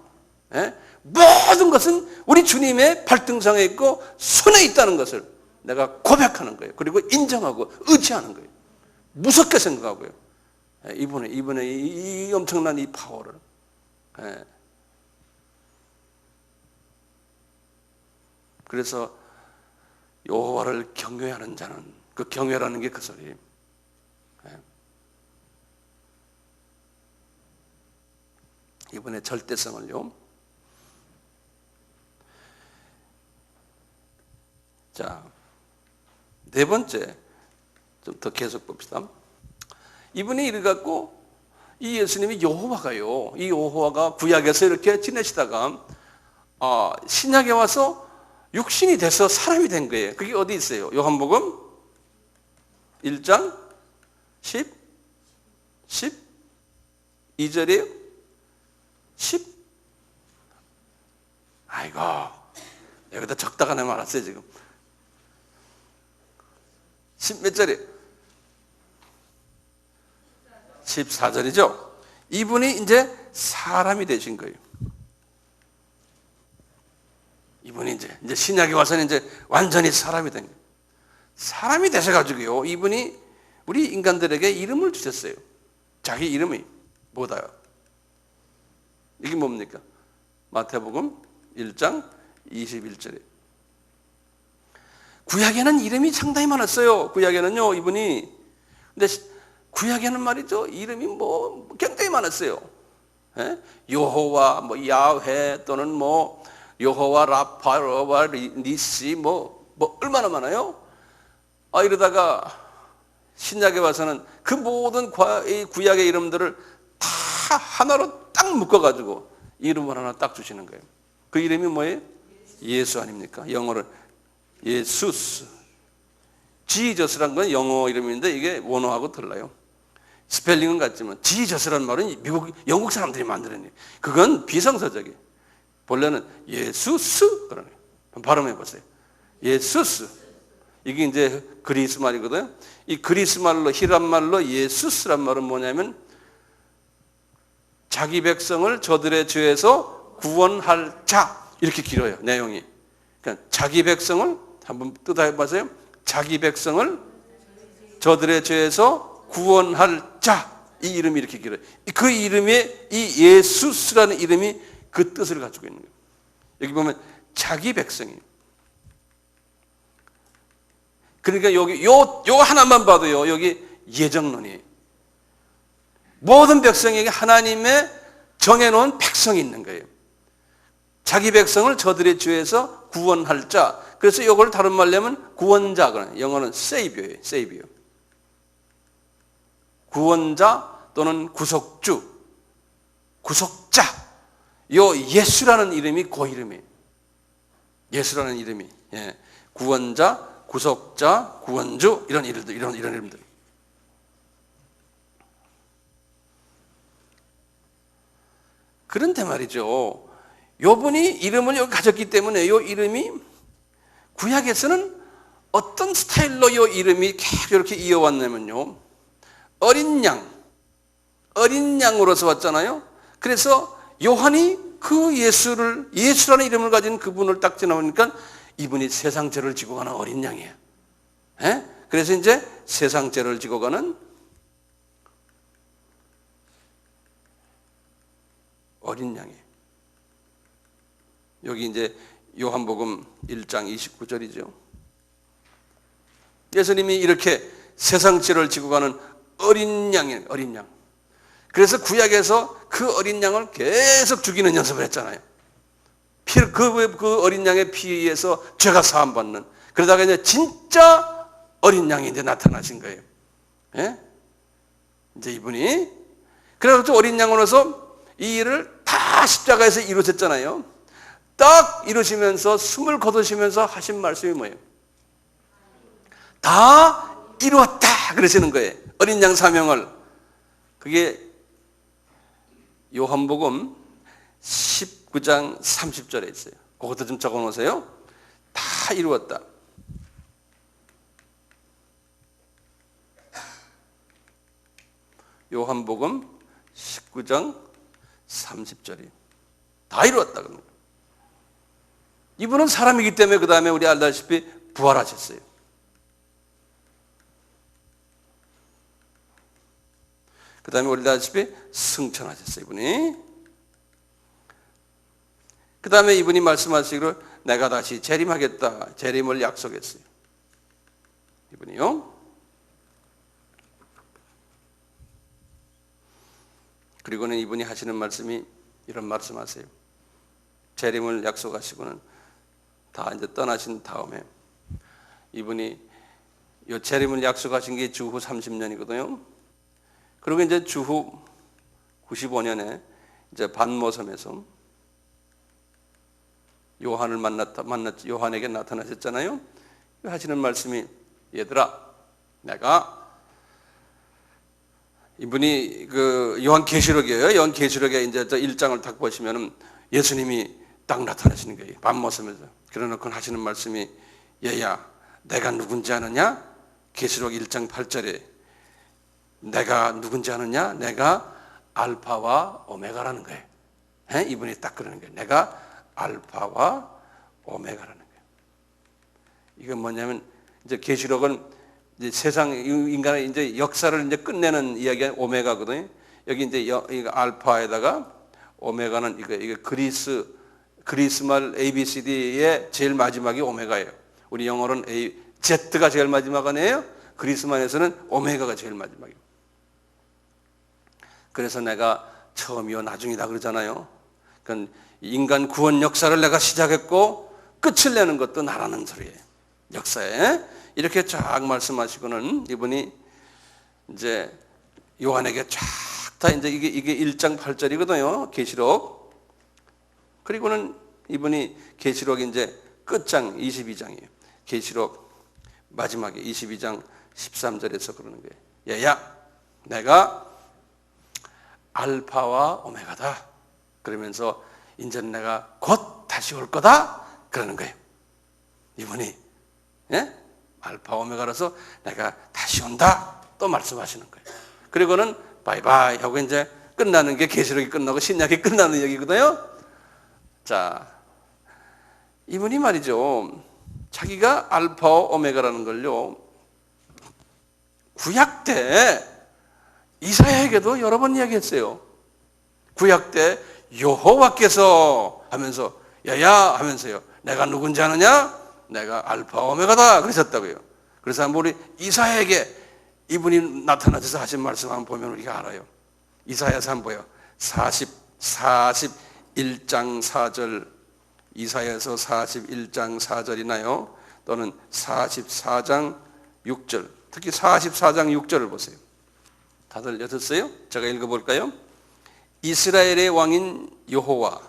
모든 것은 우리 주님의 발등상에 있고 손에 있다는 것을 내가 고백하는 거예요. 그리고 인정하고 의지하는 거예요. 무섭게 생각하고요. 이분의 이 엄청난 이 파워를. 그래서 여호와를 경외하는 자는 그 경외라는 게 그 소리예요. 이분의 절대성을요. 자, 네 번째 좀 더 계속 봅시다. 이분이 이래갖고 이 예수님이 여호와가요. 이 여호와가 구약에서 이렇게 지내시다가 신약에 와서 육신이 돼서 사람이 된 거예요. 그게 어디 있어요? 요한복음 1장 12절이에요? 10? 아이고, 여기다 적다가 내가 말았어요, 지금. 10 몇 절이에요? 14절이죠? 이분이 이제 사람이 되신 거예요. 이분이 이제 신약에 와서는 이제 완전히 사람이 된 거예요. 사람이 되셔가지고요, 이분이 우리 인간들에게 이름을 주셨어요. 자기 이름이 뭐다요? 이게 뭡니까? 마태복음 1장 21절에. 구약에는 이름이 상당히 많았어요. 구약에는요, 이분이. 근데 구약에는 말이죠, 이름이 뭐 굉장히 많았어요. 예? 여호와, 뭐 야훼, 또는 뭐 여호와 라파, 여호와 니시, 뭐 얼마나 많아요? 이러다가 신약에 와서는 그 모든 구약의 이름들을 다 하나로 딱 묶어가지고 이름을 하나 딱 주시는 거예요. 그 이름이 뭐예요? 예수 아닙니까? 영어로 예수스. 지저스란 건 영어 이름인데 이게 원어하고 달라요. 스펠링은 같지만 지저스란 말은 영국 사람들이 만드는 거예요. 그건 비성서적이에요. 본래는 예수스 그러네요. 발음해 보세요. 예수스. 이게 이제 그리스 말이거든요. 이 그리스 말로, 히람 말로 예수스란 말은 뭐냐면 자기 백성을 저들의 죄에서 구원할 자. 이렇게 길어요, 내용이. 그러니까 자기 백성을 한번 뜯어봐세요. 자기 백성을 저들의 죄에서 구원할 자. 이 이름이 이렇게 길어요. 그 이름에 이 예수스라는 이름이 그 뜻을 가지고 있는 거예요. 여기 보면 자기 백성이에요. 그러니까 여기 요 하나만 봐도요, 여기 예정론이에요. 모든 백성에게 하나님의 정해놓은 백성이 있는 거예요. 자기 백성을 저들의 죄에서 구원할 자. 그래서 이걸 다른 말로 하면 구원자. 영어는 Savior예요. Savior. 구원자 또는 구속주, 구속자. 요 예수라는 이름이 그 이름이에요. 예수라는 이름이. 예. 구원자, 구속자, 구원주 이런 이름들. 그런데 말이죠. 요분이 이름을 여기 가졌기 때문에 요 이름이 구약에서는 어떤 스타일로 요 이름이 계속 이렇게 이어왔냐면요. 어린 양으로서 왔잖아요. 그래서 요한이 그 예수라는 이름을 가진 그분을 딱 지나오니까 이분이 세상 죄를 지고 가는 어린 양이에요. 예? 그래서 이제 세상 죄를 지고 가는 어린 양이에요. 여기 이제 요한복음 1장 29절이죠. 예수님이 이렇게 세상 죄를 지고 가는 어린 양이에요. 어린 양. 그래서 구약에서 그 어린 양을 계속 죽이는 연습을 했잖아요. 그 어린 양의 피에 의해서 죄가 사함받는. 그러다가 이제 진짜 어린 양이 이제 나타나신 거예요. 예? 이제 이분이. 그래서 어린 양으로서 이 일을 다 십자가에서 이루셨잖아요. 딱 이루시면서 숨을 거두시면서 하신 말씀이 뭐예요? 다 이루었다 그러시는 거예요. 어린 양 사명을. 그게 요한복음 19장 30절에 있어요. 그것도 좀 적어 놓으세요. 다 이루었다. 요한복음 19장 30절이 다 이루었다 그럽니다. 이분은 사람이기 때문에 그 다음에 우리 알다시피 부활하셨어요. 그 다음에 우리 알다시피 승천하셨어요. 이분이. 그 다음에 이분이 말씀하시기로 내가 다시 재림하겠다. 재림을 약속했어요. 이분이요. 그리고는 이분이 하시는 말씀이 이런 말씀하세요. 재림을 약속하시고는 다 이제 떠나신 다음에 이분이 이 재림을 약속하신 게 주후 30년이거든요. 그리고 이제 주후 95년에 이제 반모섬에서 요한에게 나타나셨잖아요. 하시는 말씀이, 얘들아, 내가, 이분이 그 요한계시록이에요. 요한계시록에 이제 1장을 딱 보시면은 예수님이 딱 나타나시는 거예요. 밤모섬에서. 그러놓고 하시는 말씀이, 얘야, 내가 누군지 아느냐? 계시록 1장 8절에 내가 누군지 아느냐? 내가 알파와 오메가라는 거예요. 이분이 딱 그러는 거예요. 내가 알파와 오메가라는 거예요. 이건 뭐냐면, 이제 계시록은 이제 세상 인간의 이제 역사를 이제 끝내는 이야기가 오메가거든요. 여기 이제 이거 알파에다가 오메가는 이거 그리스말 ABCD의 제일 마지막이 오메가예요. 우리 영어로는 Z가 제일 마지막 아니에요? 그리스말에서는 오메가가 제일 마지막이에요. 그래서 내가 처음이요 나중이다 그러잖아요. 그러니까 인간 구원 역사를 내가 시작했고 끝을 내는 것도 나라는 소리예요. 역사에 이렇게 쫙 말씀하시고는 이분이 이제 요한에게 쫙 다 이제 이게 1장 8절이거든요. 계시록. 그리고는 이분이 계시록 이제 끝장 22장이에요. 계시록 마지막에 22장 13절에서 그러는 거예요. 얘야, 내가 알파와 오메가다. 그러면서 이제 내가 곧 다시 올 거다. 그러는 거예요. 이분이. 예? 알파 오메가라서 내가 다시 온다. 또 말씀하시는 거예요. 그리고는 바이바이 하고 이제 끝나는 게 계시록이 끝나고 신약이 끝나는 얘기거든요. 자, 이분이 말이죠. 자기가 알파와 오메가라는 걸요. 구약 때 이사야에게도 여러 번 이야기했어요. 구약 때 여호와께서 하면서 야야 하면서요. 내가 누군지 아느냐? 내가 알파 오메가다 그러셨다고요. 그래서 한번 우리 이사야에게 이분이 나타나셔서 하신 말씀 한번 보면 우리가 알아요. 이사야서 한번 보여. 41장 4절, 이사야서 41장 4절이나요? 또는 44장 6절, 특히 44장 6절을 보세요. 다들 여셨어요? 제가 읽어볼까요? 이스라엘의 왕인 여호와,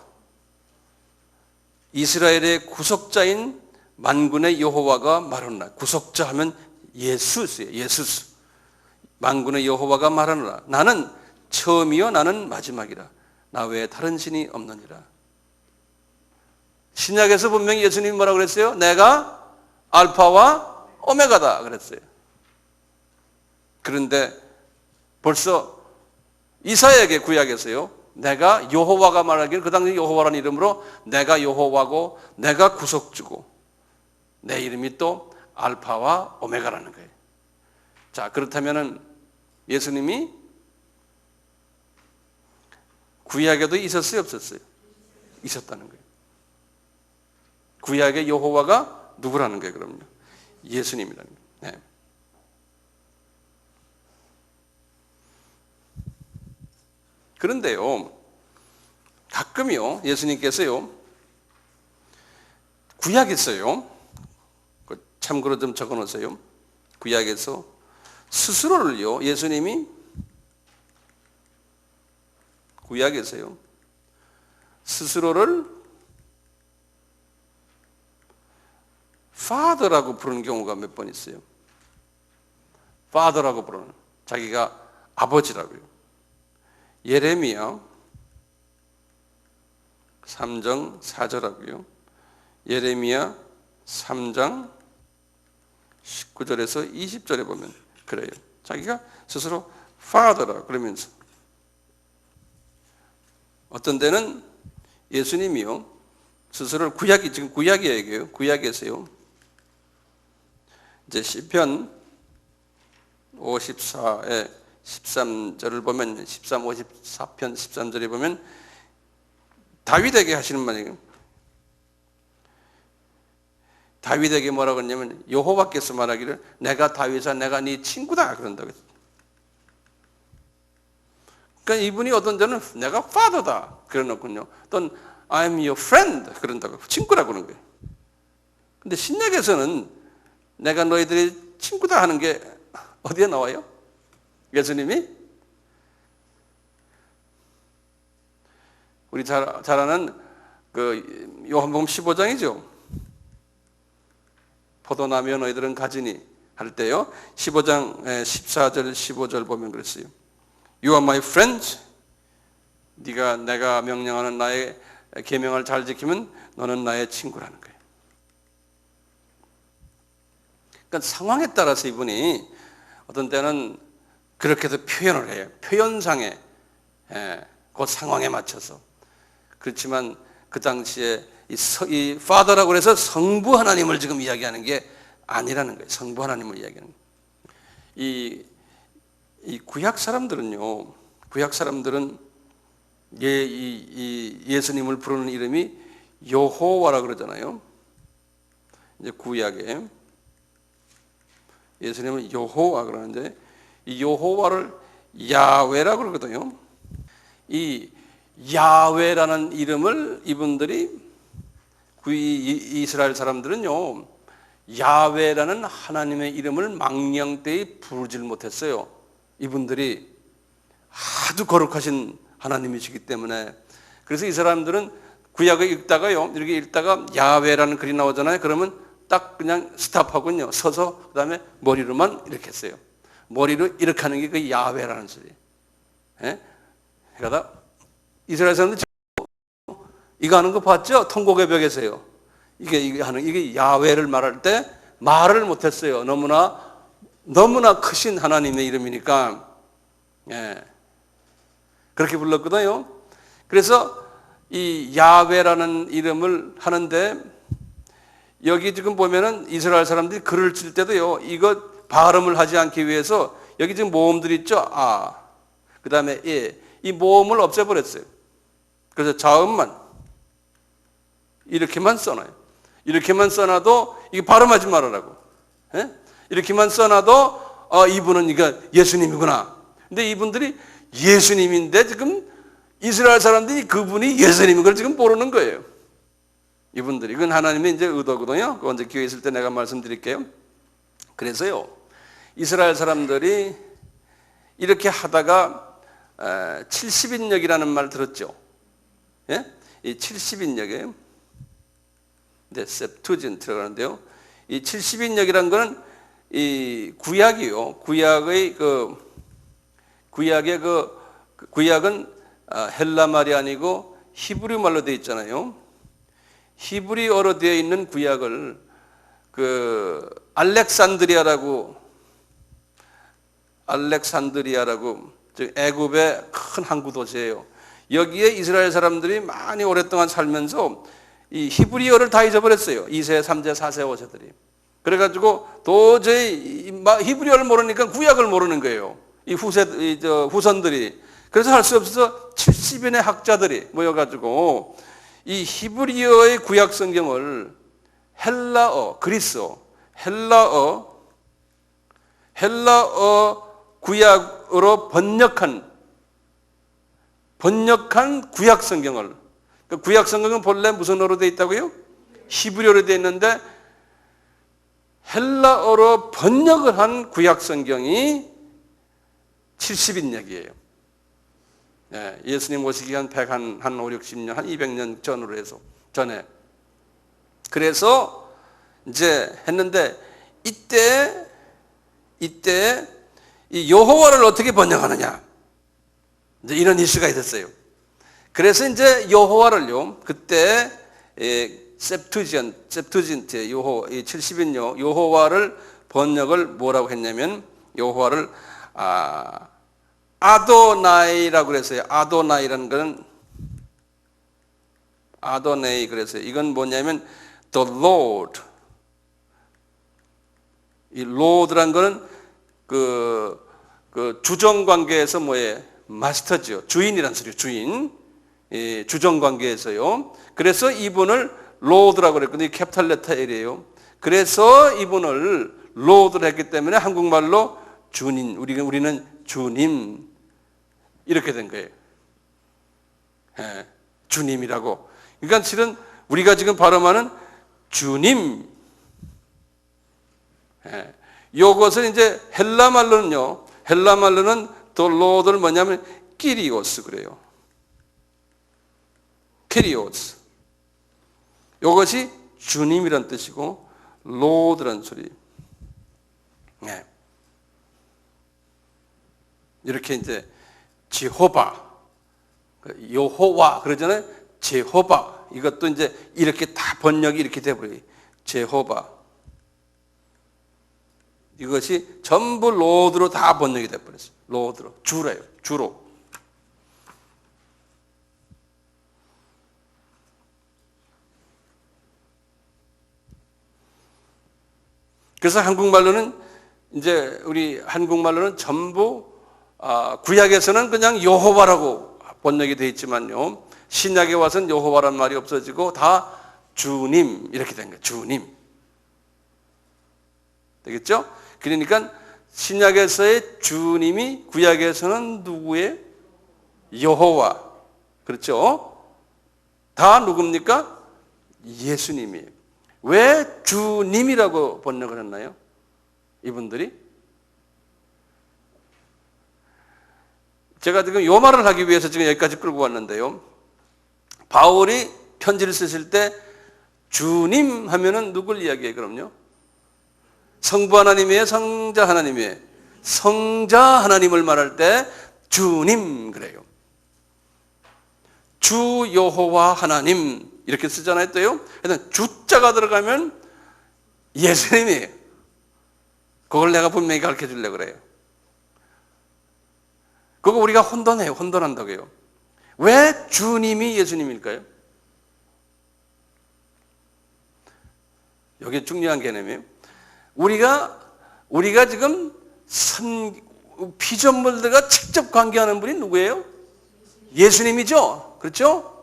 이스라엘의 구속자인 만군의 여호와가 말하노라. 구속자 하면 예수스예요. 예수스. 만군의 여호와가 말하노라. 나는 처음이요 나는 마지막이라. 나 외에 다른 신이 없느니라. 신약에서 분명히 예수님이 뭐라고 그랬어요? 내가 알파와 오메가다 그랬어요. 그런데 벌써 이사야에게 구약에서요. 내가 여호와가 말하기를 그 당시 여호와라는 이름으로 내가 여호와고 내가 구속주고 내 이름이 또 알파와 오메가라는 거예요. 자, 그렇다면은 예수님이 구약에도 있었어요, 없었어요? 있었다는 거예요. 구약의 여호와가 누구라는 거예요, 그럼요? 예수님이라는 거예요. 네. 그런데요, 가끔요, 예수님께서요, 구약에서요, 참고로 좀 적어 놓으세요. 구약에서 스스로를요, 예수님이 구약에서요, 스스로를 Father라고 부르는 경우가 몇 번 있어요. Father라고 부르는, 자기가 아버지라고요. 예레미야 3장 4절하고요. 예레미야 3장 19절에서 20절에 보면 그래요. 자기가 스스로 Father라 그러면서 어떤 데는 예수님이요 스스로를 지금 구약이 얘기해요. 구약에서요. 이제 시편 54의 13절을 보면 54편 13절에 보면 다윗에게 하시는 말이에요. 다윗에게 뭐라고 했냐면 여호와께서 말하기를 내가 다윗아 내가 네 친구다 그런다고 했어요. 그러니까 이분이 어떤 데는 내가 father다 그러놓군요. 또는 I'm your friend 그런다고 친구라고 그러는 거예요. 근데 신약에서는 내가 너희들이 친구다 하는 게 어디에 나와요? 예수님이 우리 잘 아는 그 요한복음 15장이죠. 포도나무여 너희들은 가지니 할 때요. 15장 14절 15절 보면 그랬어요. You are my friend. 내가 명령하는 나의 계명을 잘 지키면 너는 나의 친구라는 거예요. 그러니까 상황에 따라서 이분이 어떤 때는 그렇게도 표현을 해요. 표현상에 그 상황에 맞춰서. 그렇지만 그 당시에 이 Father라고 해서 성부 하나님을 지금 이야기하는 게 아니라는 거예요. 성부 하나님을 이야기하는 거예요. 이 구약 사람들은요. 구약 사람들은 예수님을 부르는 이름이 여호와라 그러잖아요. 이제 구약에 예수님은 여호와 그러는데 이 여호와를 야훼라고 그러거든요. 이 야훼라는 이름을 이분들이 이스라엘 사람들은요. 야훼라는 하나님의 이름을 망령되이 부르질 못했어요. 이분들이 아주 거룩하신 하나님이시기 때문에. 그래서 이 사람들은 구약을 읽다가요. 이렇게 읽다가 야훼라는 글이 나오잖아요. 그러면 딱 그냥 스탑하군요. 서서 그 다음에 머리로만 이렇게 했어요. 머리로 이렇게 하는 게 그 야훼라는 소리. 그러다 이스라엘 사람들 이거 하는 거 봤죠? 통곡의 벽에서요. 이게 야훼를 말할 때 말을 못했어요. 너무나 크신 하나님의 이름이니까. 그렇게 불렀거든요. 그래서 이 야훼라는 이름을 하는데 여기 지금 보면은 이스라엘 사람들이 글을 쓸 때도요. 이거 발음을 하지 않기 위해서 여기 지금 모음들 있죠. 그 다음에 이 모음을 없애버렸어요. 그래서 자음만 이렇게만 써놔요. 이렇게만 써놔도 이게 발음하지 말으라고. 이렇게만 써놔도 이분은 이거 예수님이구나. 근데 이분들이 예수님인데 지금 이스라엘 사람들이 그분이 예수님인 걸 지금 모르는 거예요. 이분들이. 이건 하나님의 이제 의도거든요. 그거 언제 기회 있을 때 내가 말씀드릴게요. 그래서요, 이스라엘 사람들이 이렇게 하다가 70인역이라는 말 들었죠? 이 70인역에 셉투진트라고 하는데요. 이 70인역이라는 거는 이 구약이요. 구약은 헬라 말이 아니고 히브리 말로 되어 있잖아요. 히브리어로 되어 있는 구약을 알렉산드리아라고 즉 애굽의 큰 항구 도시예요. 여기에 이스라엘 사람들이 많이 오랫동안 살면서 이 히브리어를 다 잊어버렸어요. 2세, 3세, 4세, 5세들이. 그래가지고 도저히 히브리어를 모르니까 구약을 모르는 거예요. 이 후손들이. 그래서 할 수 없어서 70인의 학자들이 모여가지고 이 히브리어의 구약 성경을 헬라어, 그리스어, 헬라어 구약으로 번역한 구약 성경을. 구약 성경은 본래 무슨 어로 되어 있다고요? 히브리어로 되어 있는데 헬라어로 번역을 한 구약 성경이 70인역이에요. 예수님 오시기 한 5, 60년, 한 200년 전에. 그래서 이제 했는데 이때 이 여호와를 어떻게 번역하느냐. 이제 이런 이슈가 있었어요. 그래서 이제 여호와를요, 그때 셉투진트, 70인요, 여호와를 번역을 뭐라고 했냐면, 여호와를, 아도나이라고 그랬어요. 아도나이라는 거는, 아도네이 그랬어요. 이건 뭐냐면, the Lord. 이 Lord라는 거는 그 주정 관계에서 뭐예요? 마스터죠. 주인이란 소리예요. 주인. 주정 관계에서요. 그래서 이분을 로드라고 그랬거든요. 캐피탈 레터 L이에요. 그래서 이분을 로드를 했기 때문에 한국말로 주님, 우리는 주님 이렇게 된 거예요. 주님이라고. 그러니까 실은 우리가 지금 발음하는 주님. 이것은 이제 헬라 말로는 더 로드를 뭐냐면 끼리오스 그래요. kyrios. 이것이 주님이란 뜻이고 Lord란 소리. 네. 이렇게 이제 지호바, 여호와 그러잖아요. 제호바. 이것도 이제 이렇게 다 번역이 이렇게 돼버려요. 제호바. 이것이 전부 로드로 다 번역이 돼버렸어요. 로드로. 주래요. 주로. 그래서 한국말로는 이제 우리 한국말로는 전부 구약에서는 그냥 여호와라고 번역이 되어 있지만요. 신약에 와서는 여호와란 말이 없어지고 다 주님 이렇게 된 거예요. 주님. 되겠죠? 그러니까 신약에서의 주님이 구약에서는 누구예요? 여호와. 그렇죠? 다 누굽니까? 예수님이에요. 왜 주님이라고 번역을 했나요? 이분들이? 제가 지금 요 말을 하기 위해서 지금 여기까지 끌고 왔는데요. 바울이 편지를 쓰실 때 주님 하면은 누굴 이야기해요, 그럼요? 성부 하나님이에요, 성자 하나님이에요? 성자 하나님을 말할 때 주님 그래요. 주 여호와 하나님 이렇게 쓰잖아요, 또요. 그래서 주자가 들어가면 예수님이에요. 그걸 내가 분명히 가르쳐 주려고 그래요. 그거 우리가 혼돈해요. 혼돈한다고요. 왜 주님이 예수님일까요? 이게 중요한 개념이에요. 우리가 지금 피조물들과 직접 관계하는 분이 누구예요? 예수님이죠. 그렇죠?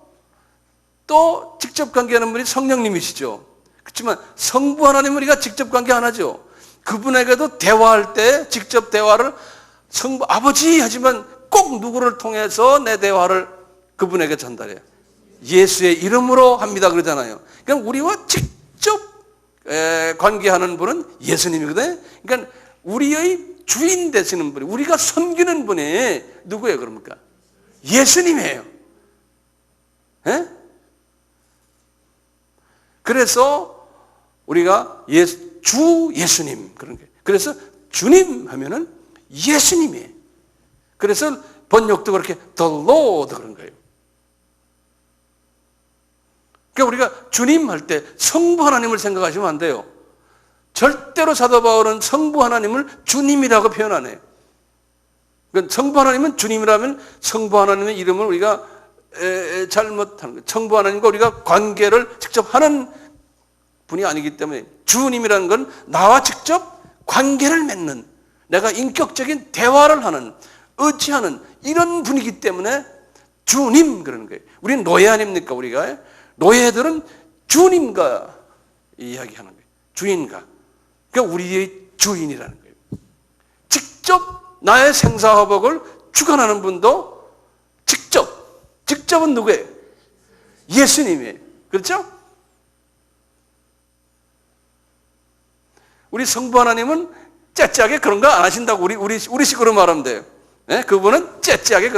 또 직접 관계하는 분이 성령님이시죠. 그렇지만 성부 하나님은 우리가 직접 관계 안 하죠. 그분에게도 대화할 때 직접 대화를 성부 아버지 하지만 꼭 누구를 통해서 내 대화를 그분에게 전달해요. 예수의 이름으로 합니다 그러잖아요. 그러니까 우리와 직접 관계하는 분은 예수님이거든요. 그러니까 우리의 주인 되시는 분이, 우리가 섬기는 분이 누구예요 그럽니까? 예수님이에요. 예? 그래서 우리가 주 예수님 그런 게. 그래서 주님 하면은 예수님이에요. 그래서 번역도 그렇게 the Lord 그런 거예요. 그러니까 우리가 주님 할 때 성부 하나님을 생각하시면 안 돼요. 절대로 사도 바울은 성부 하나님을 주님이라고 표현 안 해요. 그러니까 성부 하나님은 주님이라면 성부 하나님의 이름을 우리가 잘못하는 거예요. 성부 하나님과 우리가 관계를 직접 하는 분이 아니기 때문에 주님이라는 건 나와 직접 관계를 맺는, 내가 인격적인 대화를 하는, 의지하는 이런 분이기 때문에 주님 그러는 거예요. 우리는 노예 아닙니까? 우리가 노예들은 주님과 이야기하는 거예요. 주인과. 그러니까 우리의 주인이라는 거예요. 직접 나의 생사화복을 주관하는 분도 직접은 누구예요? 예수님이에요. 그렇죠? 우리 성부 하나님은 째째하게 그런 거 안 하신다고 우리 식으로 말하면 돼요. 네? 그분은 째째하게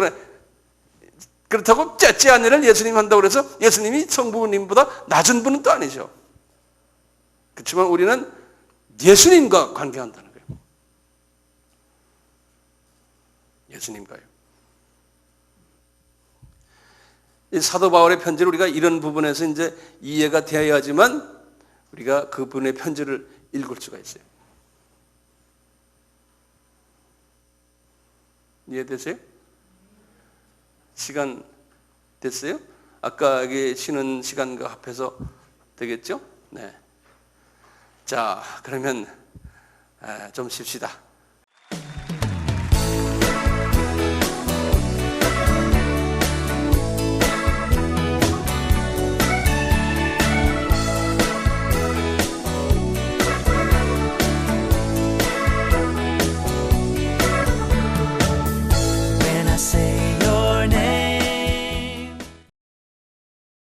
그렇다고 째째한 일을 예수님 한다고 그래서 예수님이 성부님보다 낮은 분은 또 아니죠. 그렇지만 우리는 예수님과 관계한다는 거예요. 예수님과요. 이 사도 바울의 편지를 우리가 이런 부분에서 이제 이해가 되어야지만 우리가 그분의 편지를 읽을 수가 있어요. 이해되세요? 시간 됐어요? 아까 여기 쉬는 시간과 합해서 되겠죠? 네. 자, 그러면 좀 쉽시다.